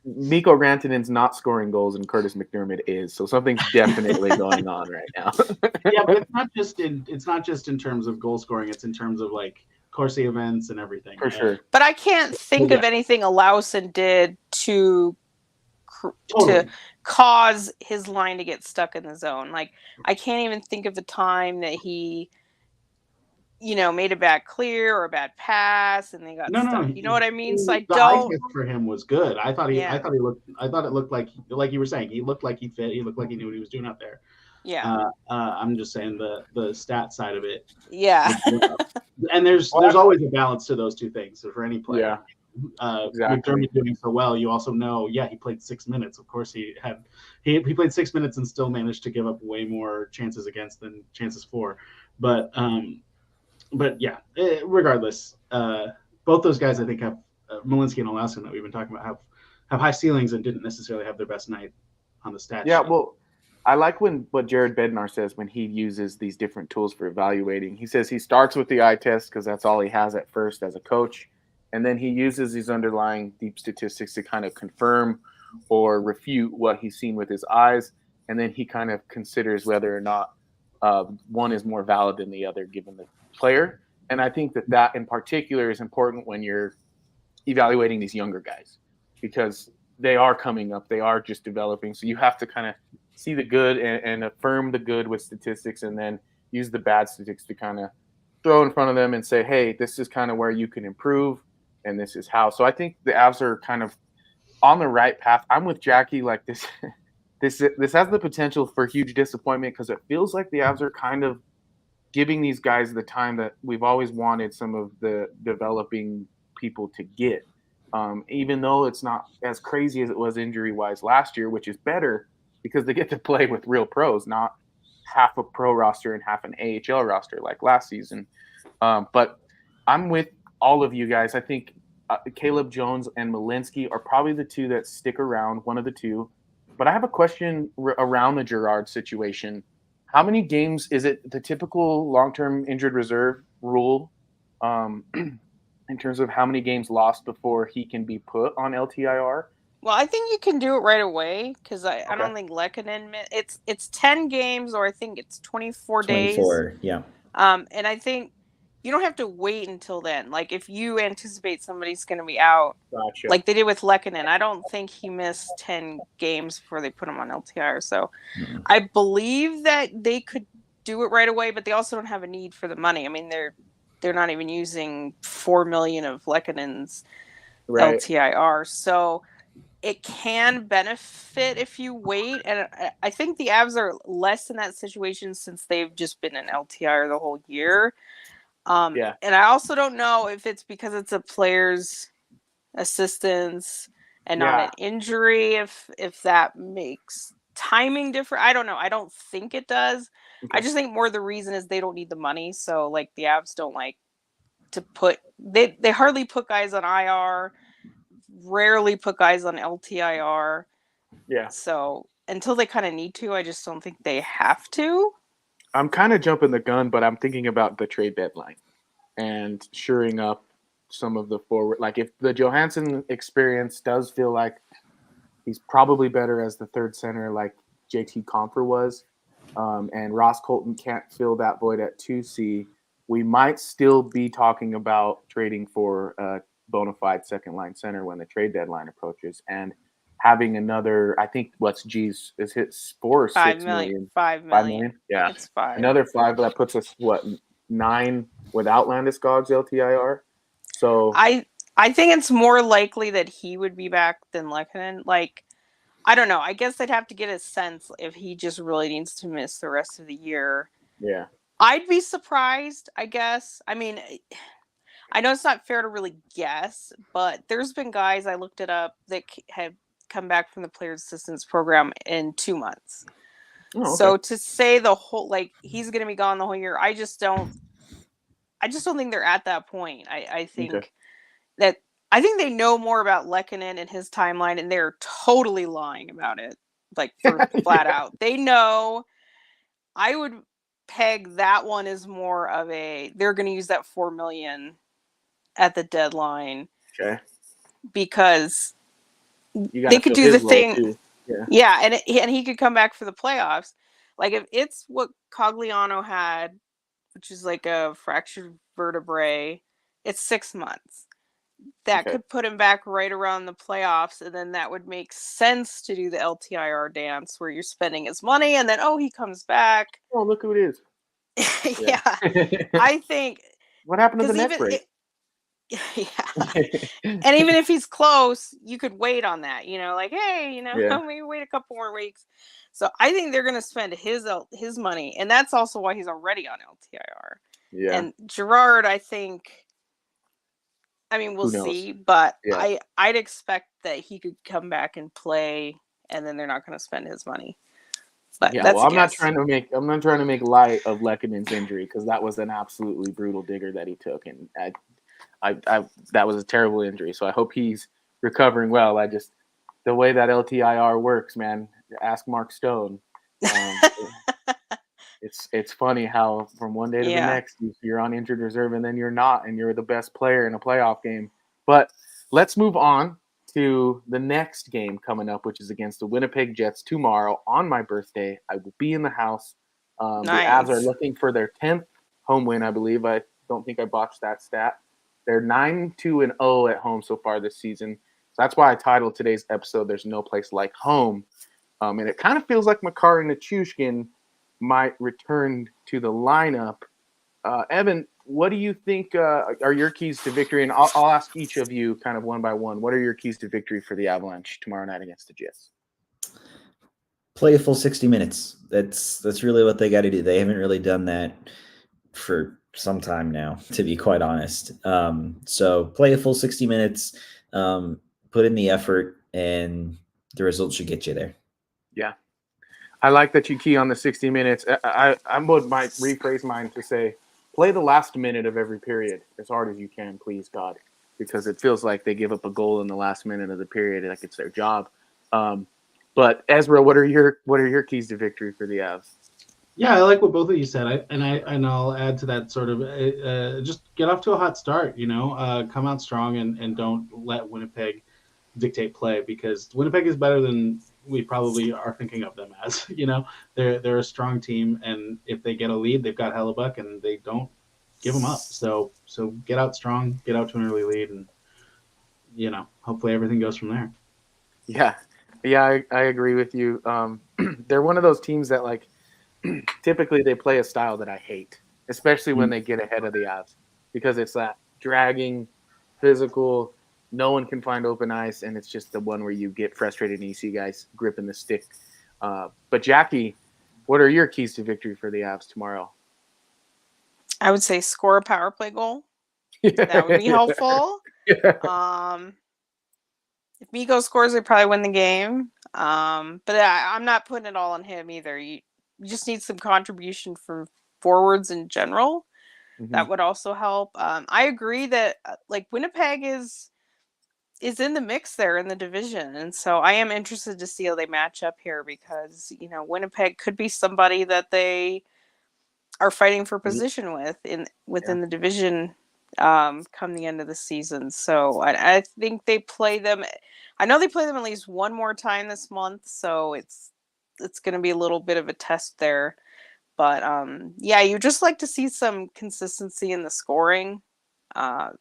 Mikko Rantanen's not scoring goals and Curtis McDermott is, so something's definitely going on right now. But it's not just in terms of goal scoring, it's in terms of like Corsi events and everything. For sure. But I can't think of anything Olausen did to cause his line to get stuck in the zone. Like, I can't even think of the time that he made a bad clear or a bad pass and they got stuck. You know what I mean? So I don't. The for him was good. I thought it looked like you were saying, he looked like he fit. He looked like he knew what he was doing out there. Yeah. I'm just saying the stat side of it. Yeah. And there's always a balance to those two things. So for any player, exactly. McDermott doing so well, you also know, he played 6 minutes. Of course, he played 6 minutes and still managed to give up way more chances against than chances for. But regardless, both those guys I think have Malinsky and Olausen that we've been talking about have high ceilings and didn't necessarily have their best night on the stats. Yeah, well, I like what Jared Bednar says when he uses these different tools for evaluating. He says he starts with the eye test because that's all he has at first as a coach. And then he uses these underlying deep statistics to kind of confirm or refute what he's seen with his eyes. And then he kind of considers whether or not one is more valid than the other given the player. And I think that in particular is important when you're evaluating these younger guys because they are coming up. They are just developing. So you have to kind of see the good and affirm the good with statistics and then use the bad statistics to kind of throw in front of them and say, hey, this is kind of where you can improve and this is how. So I think the Avs are kind of on the right path. I'm with Jackie. Like this has the potential for huge disappointment because it feels like the Avs are kind of giving these guys the time that we've always wanted some of the developing people to get. Even though it's not as crazy as it was injury-wise last year, which is better because they get to play with real pros, not half a pro roster and half an AHL roster like last season. But I'm with all of you guys. I think Caleb Jones and Malinsky are probably the two that stick around, one of the two. But I have a question around the Girard situation. How many games is it the typical long-term injured reserve rule in terms of how many games lost before he can be put on LTIR? Well, I think you can do it right away because I don't think Lehkonen it's 10 games or I think it's 24 days. 24, yeah. And I think you don't have to wait until then. Like if you anticipate somebody's going to be out, gotcha. Like they did with Lehkonen, I don't think he missed 10 games before they put him on LTIR. So I believe that they could do it right away, but they also don't have a need for the money. I mean, they're not even using $4 million of Lehkonen's LTIR. So it can benefit if you wait. And I think the Avs are less in that situation since they've just been in LTIR the whole year. And I also don't know if it's because it's a player's assistance and not an injury, if that makes timing different. I don't know. I don't think it does. Okay. I just think more the reason is they don't need the money. So like the Avs don't like to put they hardly put guys on IR, rarely put guys on LTIR. Yeah. So until they kind of need to, I just don't think they have to. I'm kind of jumping the gun, but I'm thinking about the trade deadline. and shoring up some of the forward. Like if the Johansson experience does feel like he's probably better as the third center, like JT Comfer was, and Ross Colton can't fill that void at 2C, we might still be talking about trading for a bona fide second line center when the trade deadline approaches, and having another. I think what's G's is his 4 or 6 million. 5 5 million. million. Yeah, It's 5. another 5 that puts us what 9 without Landeskog's LTIR. So I think it's more likely that he would be back than Lehkonen. Like, I don't know. I guess I'd have to get a sense if he just really needs to miss the rest of the year. yeah, I'd be surprised, I guess. I mean, I know it's not fair to really guess, but there's been guys, I looked it up, that have come back from the player assistance program in 2 months. Oh, okay. So to say the whole, like, he's going to be gone the whole year, I just don't think they're at that point. I think Okay. that I think they know more about Lehkonen and his timeline, and they're totally lying about it, like flat out. They know. I would peg that one as more of a they're going to use that $4 million at the deadline Okay. because You they gotta could fill do the his role, thing. too. Yeah, and he could come back for the playoffs. Like if it's what Cogliano had, which is like a fractured vertebrae, it's 6 months. That Okay. could put him back right around the playoffs, and then that would make sense to do the LTIR dance where you're spending his money, and then he comes back. Oh, look who it is. Yeah, I think What happened to the because net break? yeah, and even if he's close, you could wait on that. Like hey, Yeah. maybe wait a couple more weeks. So I think they're going to spend his money, and that's also why he's already on LTIR. Yeah. And Gerard, I think. I mean, we'll Who knows? see, but Yeah. I'd expect that he could come back and play, and then they're not going to spend his money. But Yeah, that's well, a I'm not guess. trying to make light of Lekkonen's injury because that was an absolutely brutal digger that he took, and I that was a terrible injury. So I hope he's recovering well. The way that LTIR works, man. Ask Mark Stone. It's funny how from one day to the Yeah. next you're on injured reserve and then you're not, and you're the best player in a playoff game. But let's move on to the next game coming up, which is against the Winnipeg Jets tomorrow on my birthday. I will be in the house. The Avs are Nice. looking for their 10th home win, I believe. I don't think I botched that stat. They're 9-2-0 at home so far this season. So that's why I titled today's episode "There's No Place Like Home." And it kind of feels like Makar and Nichushkin might return to the lineup. Evan, what do you think are your keys to victory? And I'll ask each of you kind of one by one. What are your keys to victory for the Avalanche tomorrow night against the Jets? Play a full 60 minutes. That's really what they got to do. They haven't really done that for some time now, to be quite honest. So play a full 60 minutes, put in the effort, and the results should get you there. Yeah. I like that you key on the 60 minutes. I might rephrase mine to say, play the last minute of every period as hard as you can, please, God, because it feels like they give up a goal in the last minute of the period, like it's their job. But Ezra, what are your keys to victory for the Avs? Yeah, I like what both of you said. I'll add to that sort of just get off to a hot start. Come out strong and don't let Winnipeg dictate play, because Winnipeg is better than we probably are thinking of them as. They're a strong team, and if they get a lead, they've got Hellebuck, and they don't give them up. So get out strong, get out to an early lead, and hopefully everything goes from there. Yeah, I agree with you. They're one of those teams that like typically they play a style that I hate, especially when they get ahead of the Avs, because it's that dragging, physical. No one can find open ice, and it's just the one where you get frustrated and you see guys gripping the stick. But Jackie, what are your keys to victory for the Avs tomorrow? I would say score a power play goal. That would be helpful. Yeah. If Mikko scores, they probably win the game. But I'm not putting it all on him either. You just need some contribution from forwards in general. Mm-hmm. That would also help. I agree that like Winnipeg is in the mix there in the division, and so I am interested to see how they match up here, because Winnipeg could be somebody that they are fighting for position within the division come the end of the season. So I think they play them. I know they play them at least one more time this month, so it's going to be a little bit of a test there. But yeah, you just like to see some consistency in the scoring. Uh,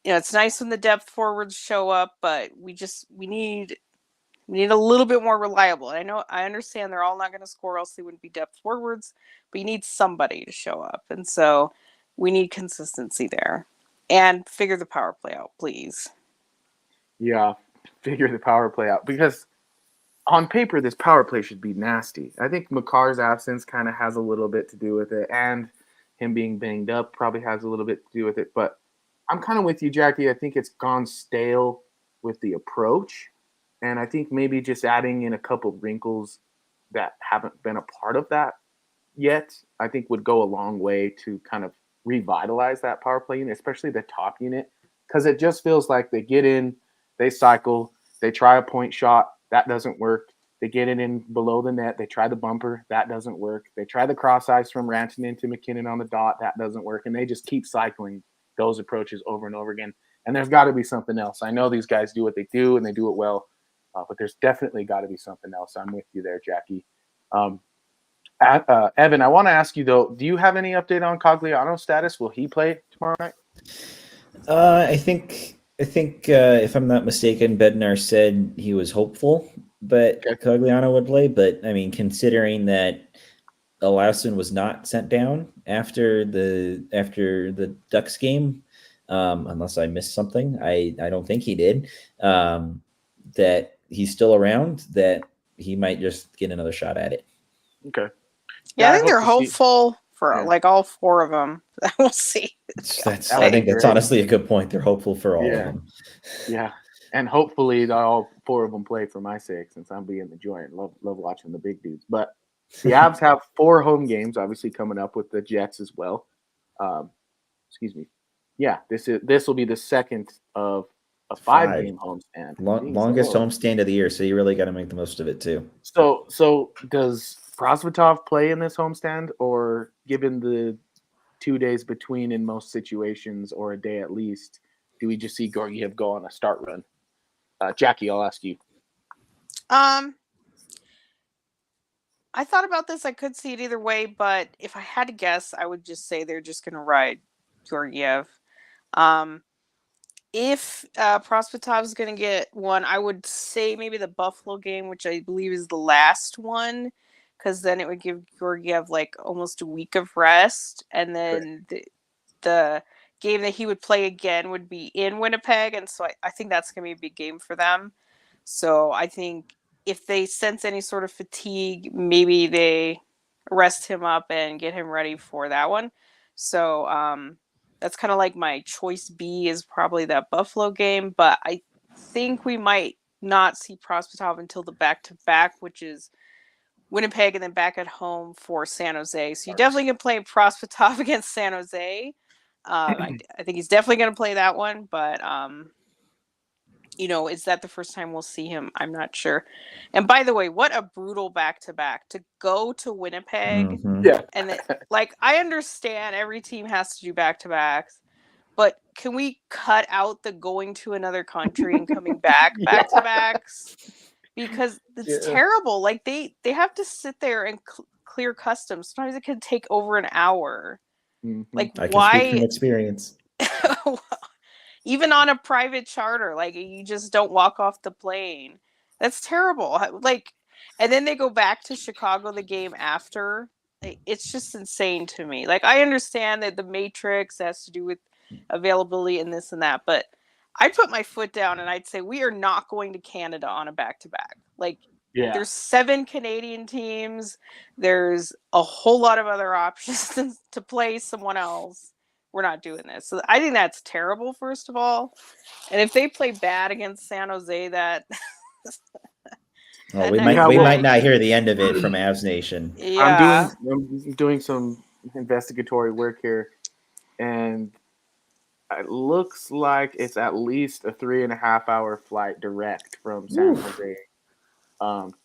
it's nice when the depth forwards show up, but we need a little bit more reliable. I understand they're all not going to score, else they wouldn't be depth forwards. But you need somebody to show up, and so we need consistency there. And figure the power play out, please. Yeah, figure the power play out because on paper this power play should be nasty. I think Makar's absence kind of has a little bit to do with it, and him being banged up probably has a little bit to do with it. But I'm kind of with you, Jackie. I think it's gone stale with the approach, and I think maybe just adding in a couple wrinkles that haven't been a part of that yet, I think would go a long way to kind of revitalize that power play unit, especially the top unit, because it just feels like they get in, they cycle, they try a point shot, that doesn't work. They get it in below the net, they try the bumper, that doesn't work. They try the cross ice from Rantanen to McKinnon on the dot, that doesn't work, and they just keep cycling those approaches over and over again. And there's got to be something else. I know these guys do what they do, and they do it well, but there's definitely got to be something else. I'm with you there, Jackie. Evan, I want to ask you though, do you have any update on Cogliano's status? Will he play tomorrow night? I think if I'm not mistaken, Bednar said he was hopeful, but Cogliano would play. But I mean, considering that Olausson was not sent down after the Ducks game, unless I missed something, I don't think he did. That he's still around, that he might just get another shot at it. Okay. Yeah, I think they're hopeful for like all four of them. We'll see. I think that's honestly a good point. They're hopeful for all of them. Yeah, and hopefully all four of them play for my sake, since I'm being the joint. Love watching the big dudes. But the Avs have 4 home games, obviously coming up with the Jets as well. Excuse me. Yeah, this will be the second of a 5-game homestand. Longest homestand of the year, so you really got to make the most of it too. So does Prosvetov play in this homestand, or given the 2 days between in most situations, or a day at least, do we just see Georgiev go on a start run? Jackie, I'll ask you. I thought about this. I could see it either way, but if I had to guess, I would just say they're just going to ride Georgiev. If Prosvetov is going to get one, I would say maybe the Buffalo game, which I believe is the last one, because then it would give Georgiev like almost a week of rest, and then the game that he would play again would be in Winnipeg, and so I think that's going to be a big game for them. So I think if they sense any sort of fatigue, maybe they rest him up and get him ready for that one. So that's kind of like my choice B is probably that Buffalo game, but I think we might not see Prosvetov until the back-to-back, which is Winnipeg and then back at home for San Jose. So you definitely can play Prosvetov against San Jose. I think he's definitely going to play that one, but is that the first time we'll see him? I'm not sure. And by the way, what a brutal back-to-back to go to Winnipeg. Mm-hmm. Yeah. And I understand every team has to do back-to-backs, but can we cut out the going to another country and coming back-to-backs? Because it's terrible. Like they have to sit there and clear customs. Sometimes it can take over an hour. Mm-hmm. Like I can why? speak from experience. Even on a private charter, like you just don't walk off the plane. That's terrible. Like, and then they go back to Chicago the game after. It's just insane to me. Like I understand that the Matrix has to do with availability and this and that, but I'd put my foot down and I'd say we are not going to Canada on a back-to-back. Like there's 7 Canadian teams. There's a whole lot of other options to play someone else. We're not doing this. So I think that's terrible, first of all. And if they play bad against San Jose, that we might not hear the end of it from Avs Nation. Yeah. I'm doing some investigatory work here, and it looks like it's at least a 3.5-hour flight direct from San Jose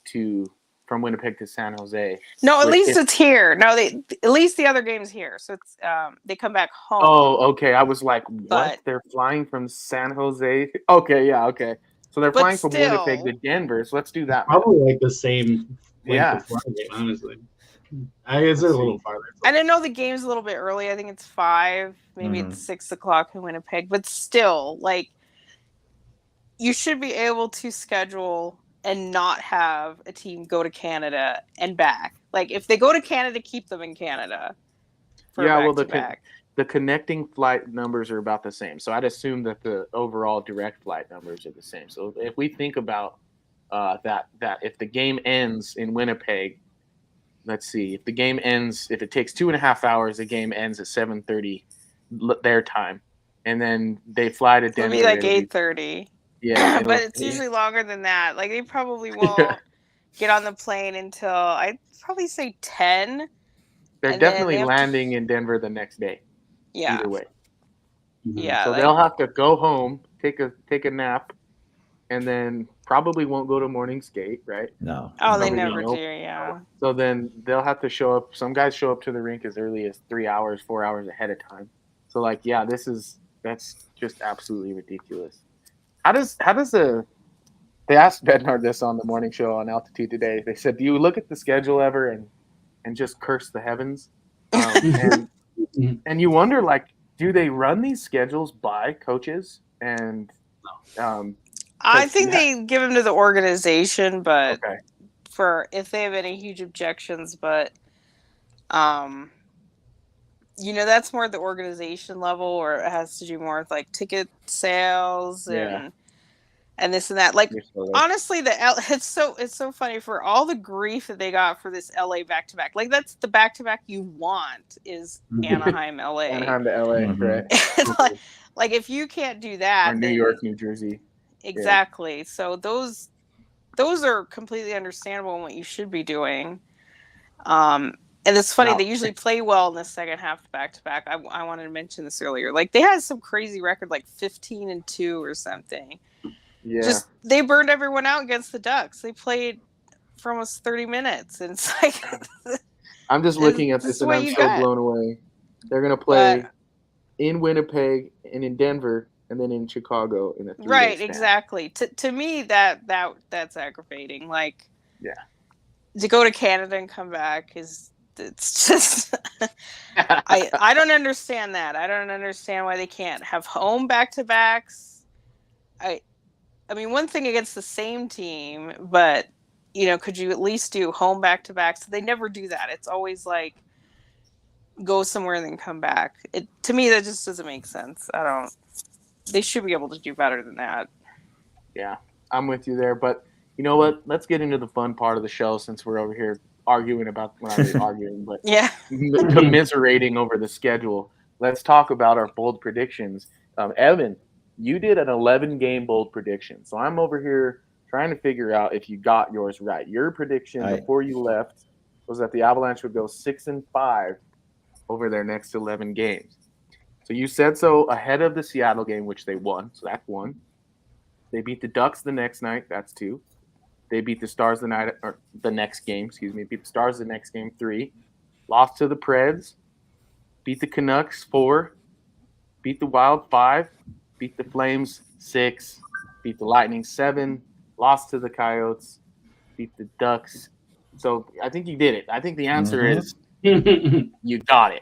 to from Winnipeg to San Jose. No, at which least is- it's here. No, at least the other game's here. So it's they come back home. Oh, okay. I was like, what? But- They're flying from San Jose? Okay, yeah, okay. So they're But flying from Winnipeg still- to Denver. So let's do that. Probably like the same length Yeah. of flight, honestly. I guess it's a little farther. And I know the game's a little bit early. I think it's 5, maybe Mhm. it's 6:00 in Winnipeg. But still, like, you should be able to schedule and not have a team go to Canada and back. Like, if they go to Canada, keep them in Canada. Yeah, well, back. the connecting flight numbers are about the same. So I'd assume that the overall direct flight numbers are the same. So if we think about that if the game ends in Winnipeg, let's see, if it takes 2.5 hours, the game ends at 7:30 their time, and then they fly to It'll Denver. be like it'll be- 8:30. Yeah, But it's usually longer than that. Like, they probably won't get on the plane until, I'd probably say 10. they're and then definitely they have to- landing in Denver the next day. Yeah. Either way. Yeah. So like- they'll have to go home, take a nap, and then probably won't go to morning skate, right? No. Oh, they Probably never no. do, yeah. So then they'll have to show up. Some guys show up to the rink as early as 3 hours, 4 hours ahead of time. So like, yeah, that's just absolutely ridiculous. How does they asked Bednar this on the morning show on Altitude today. They said, do you look at the schedule ever and just curse the heavens? And you wonder, like, do they run these schedules by coaches? And I think they give them to the organization, but okay. for if they have any huge objections, but that's more at the organization level, or it has to do more with like ticket sales and this and that. Like, honestly, it's so funny for all the grief that they got for this LA back-to-back. Like, that's the back-to-back you want is Anaheim, LA. Anaheim to LA, right? like if you can't do that, Or New York, New Jersey. Exactly. Yeah. So those are completely understandable and what you should be doing. And it's funny, they usually play well in the second half back-to-back. I wanted to mention this earlier. Like, they had some crazy record, like 15-2 or something. Yeah. Just they burned everyone out against the Ducks. They played for almost 30 minutes, and it's like I'm just looking at this and I'm so blown away. They're gonna play in Winnipeg and in Denver and then in Chicago in a 3-day right, span. exactly. To me, that's aggravating. Like, yeah, to go to Canada and come back it's just I don't understand that. I don't understand why they can't have home back-to-backs. I mean, one thing against the same team, but, could you at least do home back-to-backs? They never do that. It's always like, go somewhere and then come back. To me, that just doesn't make sense. They should be able to do better than that. Yeah, I'm with you there. But you know what? Let's get into the fun part of the show since we're over here arguing about, well, not really arguing, but commiserating over the schedule. Let's talk about our bold predictions. Evan, you did an 11-game bold prediction. So I'm over here trying to figure out if you got yours right. Your prediction before you left was that the Avalanche would go 6-5 over their next 11 games. So you said so ahead of the Seattle game, which they won. So that's 1. They beat the Ducks the next night. That's 2. They beat the Stars the next game. Beat the Stars the next game, 3. Lost to the Preds. Beat the Canucks, 4. Beat the Wild, 5. Beat the Flames, 6. Beat the Lightning, 7. Lost to the Coyotes. Beat the Ducks. So I think you did it. I think the answer is you got it.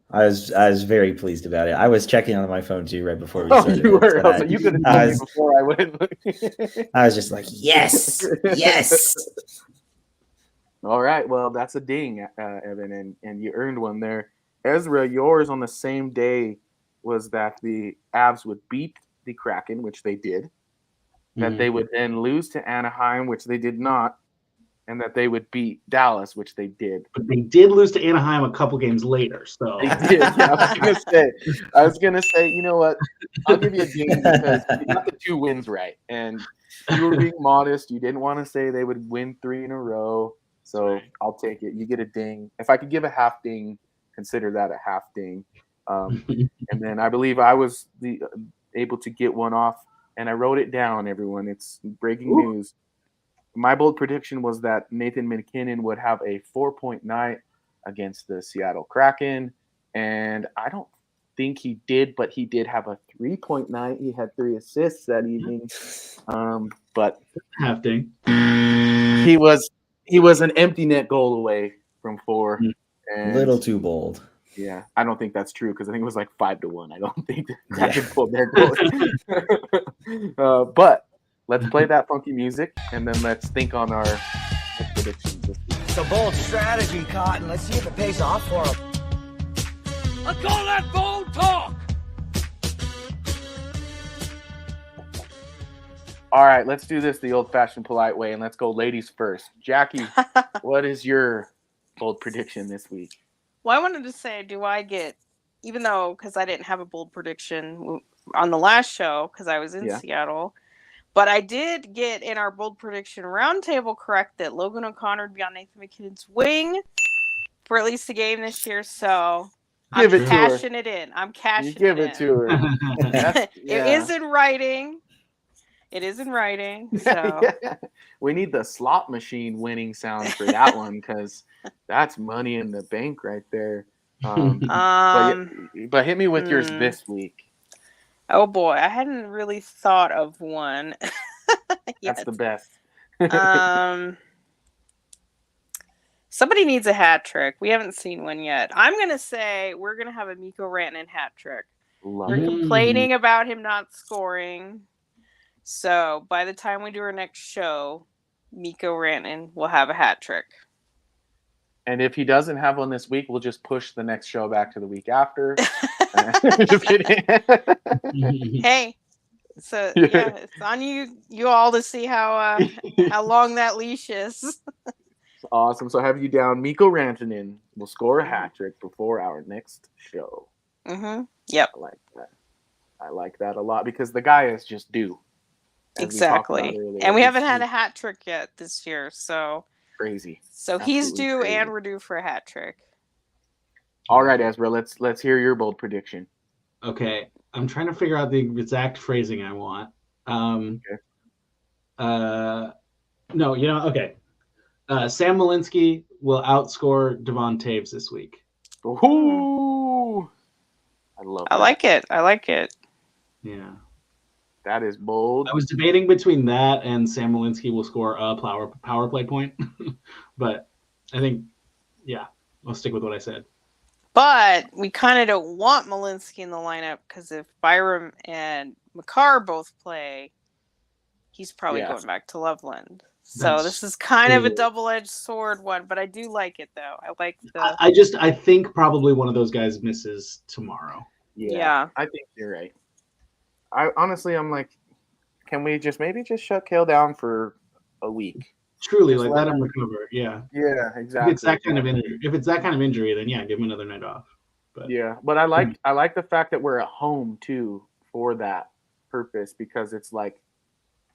I was very pleased about it. I was checking on my phone too right before we started. You were. So you could have told me before I went. I was just like, yes, yes. All right. Well, that's a ding, Evan, and you earned one there. Ezra, yours on the same day was that the Avs would beat the Kraken, which they did. That they would then lose to Anaheim, which they did not. And that they would beat Dallas, which they did. But they did lose to Anaheim a couple games later. So they did. Yeah, I was gonna say, you know what? I'll give you a ding because you got the 2 wins right, and you were being modest. You didn't want to say they would win 3 in a row, so I'll take it. You get a ding. If I could give a half ding, consider that a half ding. And then I believe I was able to get one off, and I wrote it down. Everyone, it's breaking news. my bold prediction was that Nathan McKinnon would have a 4-point night against the Seattle Kraken, and I don't think he did, but he did have a 3-point night. He had 3 assists that evening, but Hefting. he was an empty net goal away from 4. A And little too bold. yeah, I don't think that's true because I think it was like 5-1. I don't think that Yeah. could pull their goal. But let's play that funky music and then let's think on our predictions this week. It's a bold strategy, Cotton. Let's see if it pays off for him. I call that bold talk. All right, let's do this the old-fashioned polite way, and let's go ladies first. Jackie, what is your bold prediction this week? Well, I wanted to say, do I get, even though, because I didn't have a bold prediction on the last show because I was in Seattle, but I did get in our bold prediction roundtable correct that Logan O'Connor would be on Nathan McKinnon's wing for at least a game this year. So Give I'm it to cashing her. it in. I'm cashing You give it in. to her. It is in writing. It is in writing. So Yeah. We need the slot machine winning sound for that one because that's money in the bank right there. But hit me with yours this week. Oh boy, I hadn't really thought of one. That's the best. Somebody needs a hat trick. We haven't seen one yet. I'm gonna say we're gonna have a Mikko Rantanen hat trick. Love We're it. complaining about him not scoring. So by the time we do our next show, Mikko Rantanen will have a hat trick. And if he doesn't have one this week, we'll just push the next show back to the week after. Just kidding. Hey, so yeah, it's on you all to see how long that leash is. Awesome. So I have you down. Mikko Rantanen will score a hat trick before our next show. Mm-hmm. Yep. I like that. I like that a lot because the guy is just due. Exactly. And we haven't had a hat trick yet this year, so crazy. So Absolutely he's due crazy. and we're due for a hat trick. All right, Ezra, let's hear your bold prediction. Okay. I'm trying to figure out the exact phrasing I want. No, okay. Sam Malinsky will outscore Devon Taves this week. Ooh. I love that. I like it. Yeah. That is bold. I was debating between that and Sam Malinsky will score a power play point. But I think, I'll stick with what I said. But we kind of don't want Malinsky in the lineup because if Byram and Makar both play, he's probably going back to Loveland. So this is kind of a double-edged sword one, but I do like it though. I like the. I think probably one of those guys misses tomorrow. Yeah. I think you're right. I'm like, can we maybe just shut Cale down for a week? Truly, just let him recover. Yeah. Yeah, exactly. If it's that kind of injury, then give him another night off. But but I like the fact that we're at home too for that purpose because it's like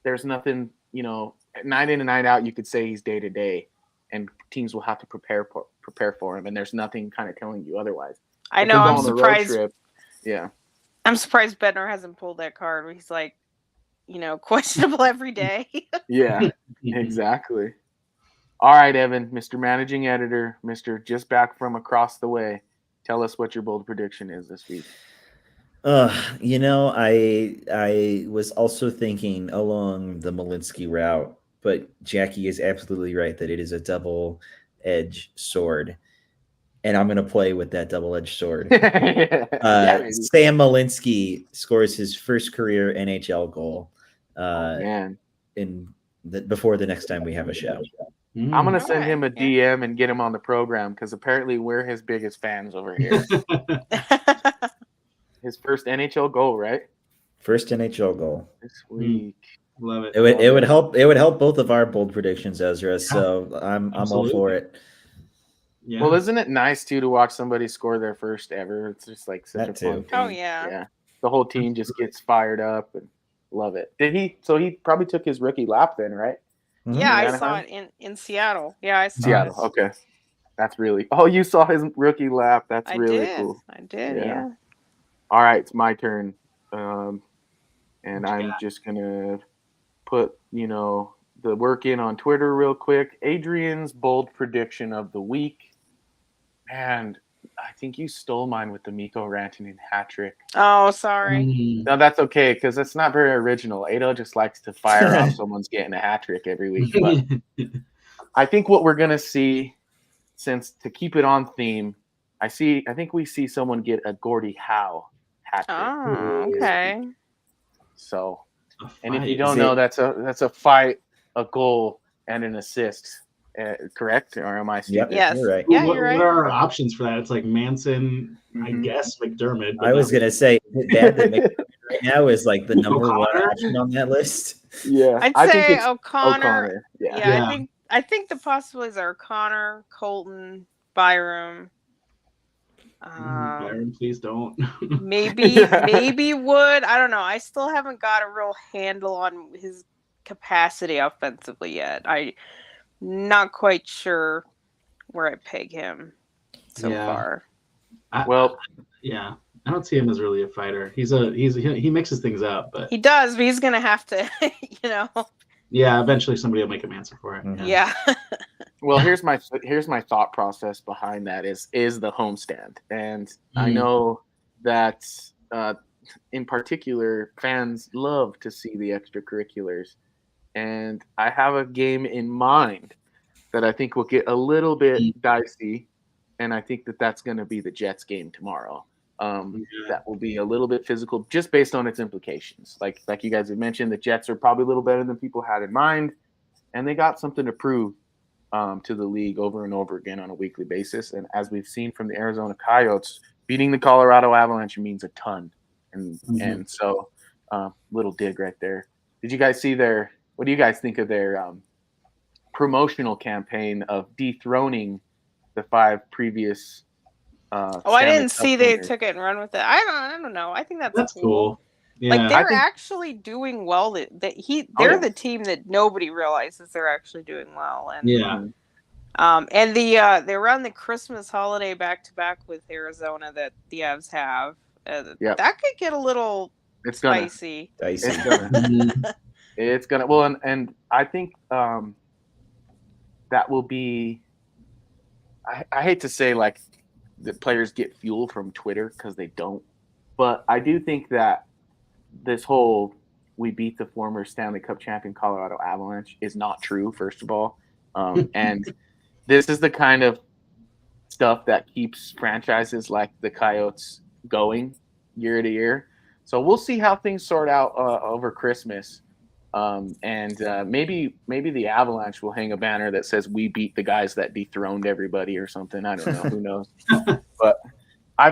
there's nothing, night in and night out. You could say he's day to day, and teams will have to prepare for him, and there's nothing kind of telling you otherwise. I know. I'm surprised. I'm surprised Bednar hasn't pulled that card where he's like, questionable every day. Yeah, exactly. All right, Evan, Mr. Managing Editor, Mr. Just Back from Across the Way. Tell us what your bold prediction is this week. I was also thinking along the Malinsky route, but Jackie is absolutely right that it is a double-edged sword. And I'm going to play with that double-edged sword. Sam Malinsky scores his first career NHL goal before the next time we have a show. I'm going to send him a DM and get him on the program because apparently we're his biggest fans over here. His first NHL goal, right? First NHL goal this week. Love it. It would help. It would help both of our bold predictions, Ezra. So I'm all for it. Yeah. Well, isn't it nice too to watch somebody score their first ever? It's just like such a fun thing. Oh yeah. Yeah. The whole team just gets fired up and love it. Did he? So he probably took his rookie lap then, right? Yeah, I saw it in Seattle. Yeah, I saw Seattle. it. Okay. That's really. Oh, you saw his rookie lap. That's really cool. I did. Yeah. All right, it's my turn. And I'm just gonna put, the work in on Twitter real quick. Adrian's bold prediction of the week. And I think you stole mine with the Miko Rantanen hat trick. Oh, sorry. No, that's okay because it's not very original. Ado just likes to fire off someone's getting a hat trick every week. But I think what we're gonna see, since to keep it on theme, I think we see someone get a Gordie Howe hat trick. Oh, okay. So, A and if fight. you don't know, that's a fight, a goal, and an assist. Correct? Or am I stupid? Yep, Yes. you're right. Yeah, what, you're right. what are our options for that? It's like Manson, I Mhm. guess McDermott. but I was not- gonna say that McDermott right now is like the number one O'Connor? option on that list. Yeah, I'd I think say it's O'Connor. Yeah. Yeah, Yeah. I think the possibilities are O'Connor, Colton, Byram. Byron, please don't. Maybe Wood. I don't know. I still haven't got a real handle on his capacity offensively yet. I'm not quite sure where I peg him so Yeah. far. Well, Yeah, I don't see him as really a fighter. He mixes things up, but He does, but he's gonna have to, you know. yeah, eventually somebody will make him answer for it. Mhm. Yeah. well, here's my thought process behind that is the homestand, and I Mhm. know that in particular fans love to see the extracurriculars, and I have a game in mind that I think will get a little bit dicey, and I think that that's going to be the Jets game tomorrow. That will be a little bit physical, just based on its implications. Like you guys have mentioned, the Jets are probably a little better than people had in mind, and they got something to prove to the league over and over again on a weekly basis. And as we've seen from the Arizona Coyotes, beating the Colorado Avalanche means a ton. And so, little dig right there. Did you guys see what do you guys think of their promotional campaign of dethroning the 5 previous I didn't see they winners? took it and run with it. I don't know. I think that's cool. Yeah. Like they're think- actually doing well. They're yeah. the team that nobody realizes they're actually doing well. And Yeah. and they run the Christmas holiday back to back with Arizona that the Avs have. Yep. That could get a little It's gonna. spicy. Dicey. It's gonna. Mhm. It's gonna. Well, and I think that will be. I hate to say like the players get fuel from Twitter because they don't, but I do think that this whole we beat the former Stanley Cup champion Colorado Avalanche is not true. First of all, and this is the kind of stuff that keeps franchises like the Coyotes going year to year. So we'll see how things sort out over Christmas. And maybe the Avalanche will hang a banner that says we beat the guys that dethroned everybody or something. I don't know. Who knows? But I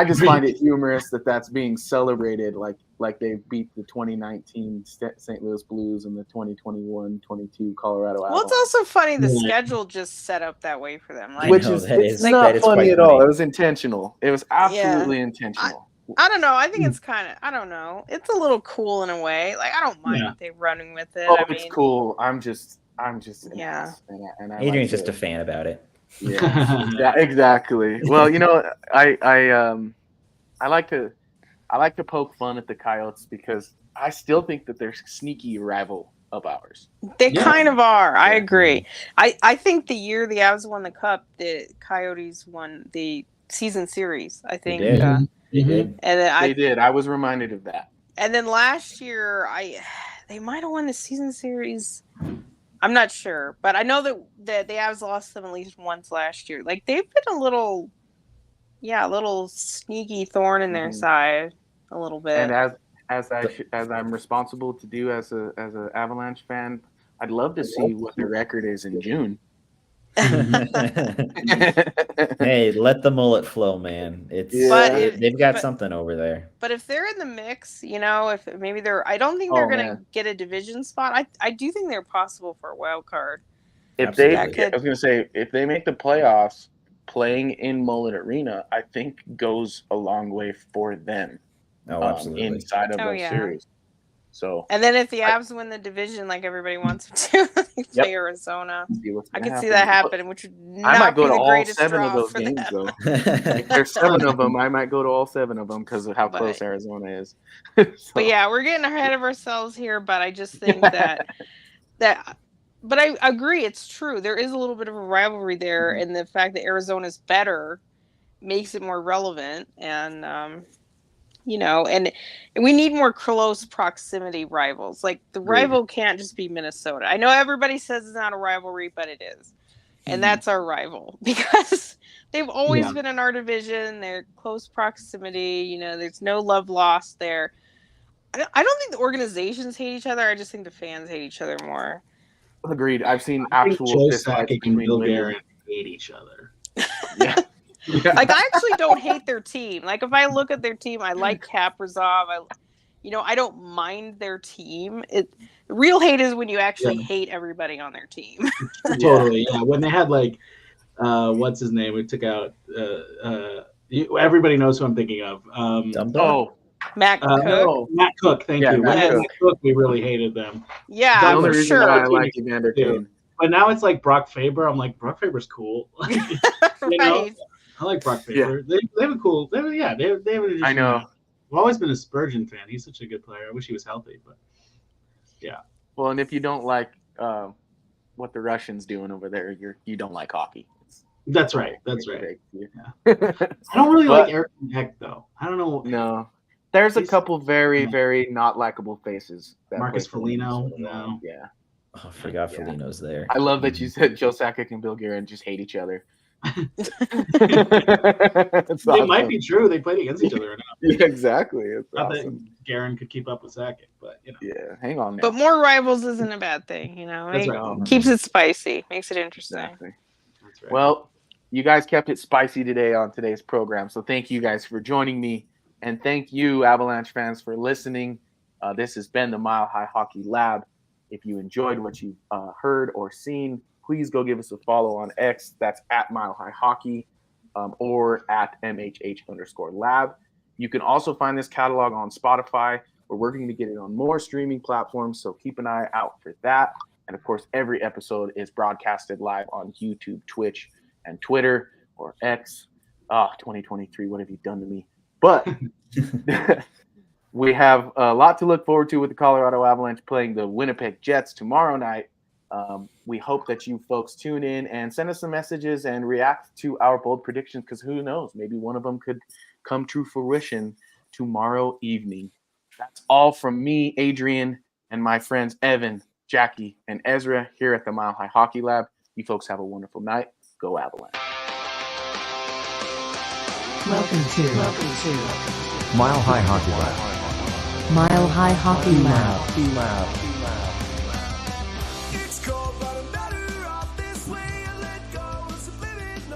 just find it humorous that that's being celebrated like they beat the 2019 St. Louis Blues and the 2021-22 Colorado Avalanche. Well, it's also funny the Yeah. schedule just set up that way for them. Like, Which know, is that it's is- not that is funny quite at all. funny. It was intentional. It was absolutely intentional. I don't know. I think it's kind of, I don't know. It's a little cool in a way. Like, I don't mind Yeah. if they running with it. Oh, I it's mean, cool. I'm just Yeah. and I Adrian's like just a fan about it. yeah, exactly. Well, I like to poke fun at the Coyotes because I still think that they're a sneaky rival of ours. they Yeah. kind of are. I agree. I think the year the Avs won the Cup, the Coyotes won the season series. I think. did. And They Mhm. did. then They did. I was reminded of that. and then last year, they might have won the season series. I'm not sure, but I know that the Avs lost them at least once last year. Like they've been a little sneaky thorn in their Mhm. side, a little bit. And as I'm responsible to do as a Avalanche fan, I'd love to see what their record is in June. Hey, let the mullet flow, man. It's Yeah. they've got But- something over there. But if they're in the mix, if maybe I don't think they're Oh, going to man. get a division spot. I do think they're possible for a wild card. If they, Absolutely. I was going to say, if they make the playoffs, playing in Mullet Arena, I think goes a long way for them. Oh, absolutely. Inside of Oh, those yeah. series. So And then if the Avs win the division like everybody wants them to, they play Yep. Arizona. see what's I gonna could see that happening, which would I not might go be to the all greatest 7 draw of those for games, them. though. If there's 7 of them, I might go to all 7 of them because of how close But- Arizona is. But yeah, we're getting ahead of ourselves here. But I just think that but I agree, it's true. There is a little bit of a rivalry there, and the fact that Arizona's better makes it more relevant. And and we need more close proximity rivals. Like the Agreed. rival can't just be Minnesota. I know everybody says it's not a rivalry, but it is. And that's our rival because they've always been in our division. They're close proximity. There's no love lost there. I don't think the organizations hate each other. I just think the fans hate each other more. Agreed. I've seen I think actual Joe fist fights Sakic and between Bill women. Guerin hate each other. Yeah. Like, I actually don't hate their team. Like, if I look at their team, I like Kaprizov. I don't mind their team. Real hate is when you actually hate everybody on their team. Totally, yeah. When they had what's his name? We took out. Everybody knows who I'm thinking of. Matt Cook. No. Matt Cook. Thank you. When they had Matt Cook, we really hated them. Yeah, the only for reason sure. why I like Evander Kane. But now it's like Brock Faber. I'm like, Brock Faber's cool. Right. I like Brock Faber. They have a cool. They have a I know. I've always been a Spurgeon fan. He's such a good player. I wish he was healthy, but yeah. Well, and if you don't like what the Russians doing over there, you don't like hockey. That's right. That's right. Yeah. I don't really like Eric Heck though. I don't know. No. There's a couple very, very not likable faces. Marcus Foligno. No. Yeah. Oh, I forgot Foligno's there. I love that you said Joe Sakic and Bill Guerin just hate each other. It might be true. They played against each other enough. Yeah, exactly. It's Not awesome. that Guerin could keep up with Sakic, but Yeah, hang on now. But more rivals isn't a bad thing, That's right. Keeps it spicy, makes it interesting. Exactly. That's right. Well, you guys kept it spicy today on today's program, so thank you guys for joining me, and thank you, Avalanche fans, for listening. This has been the Mile High Hockey Lab. If you enjoyed what you've heard or seen, please go give us a follow on X. That's at Mile High Hockey or at MHH_lab. You can also find this catalog on Spotify. We're working to get it on more streaming platforms, so keep an eye out for that. And of course, every episode is broadcasted live on YouTube, Twitch, and Twitter or X. 2023, what have you done to me? But we have a lot to look forward to with the Colorado Avalanche playing the Winnipeg Jets tomorrow night. We hope that you folks tune in and send us some messages and react to our bold predictions, because who knows, maybe one of them could come to fruition tomorrow evening. That's all from me, Adrian, and my friends Evan, Jackie, and Ezra here at the Mile High Hockey Lab. You folks have a wonderful night. Go Avalanche. Welcome to Mile High Hockey Lab. Mile High Hockey Lab.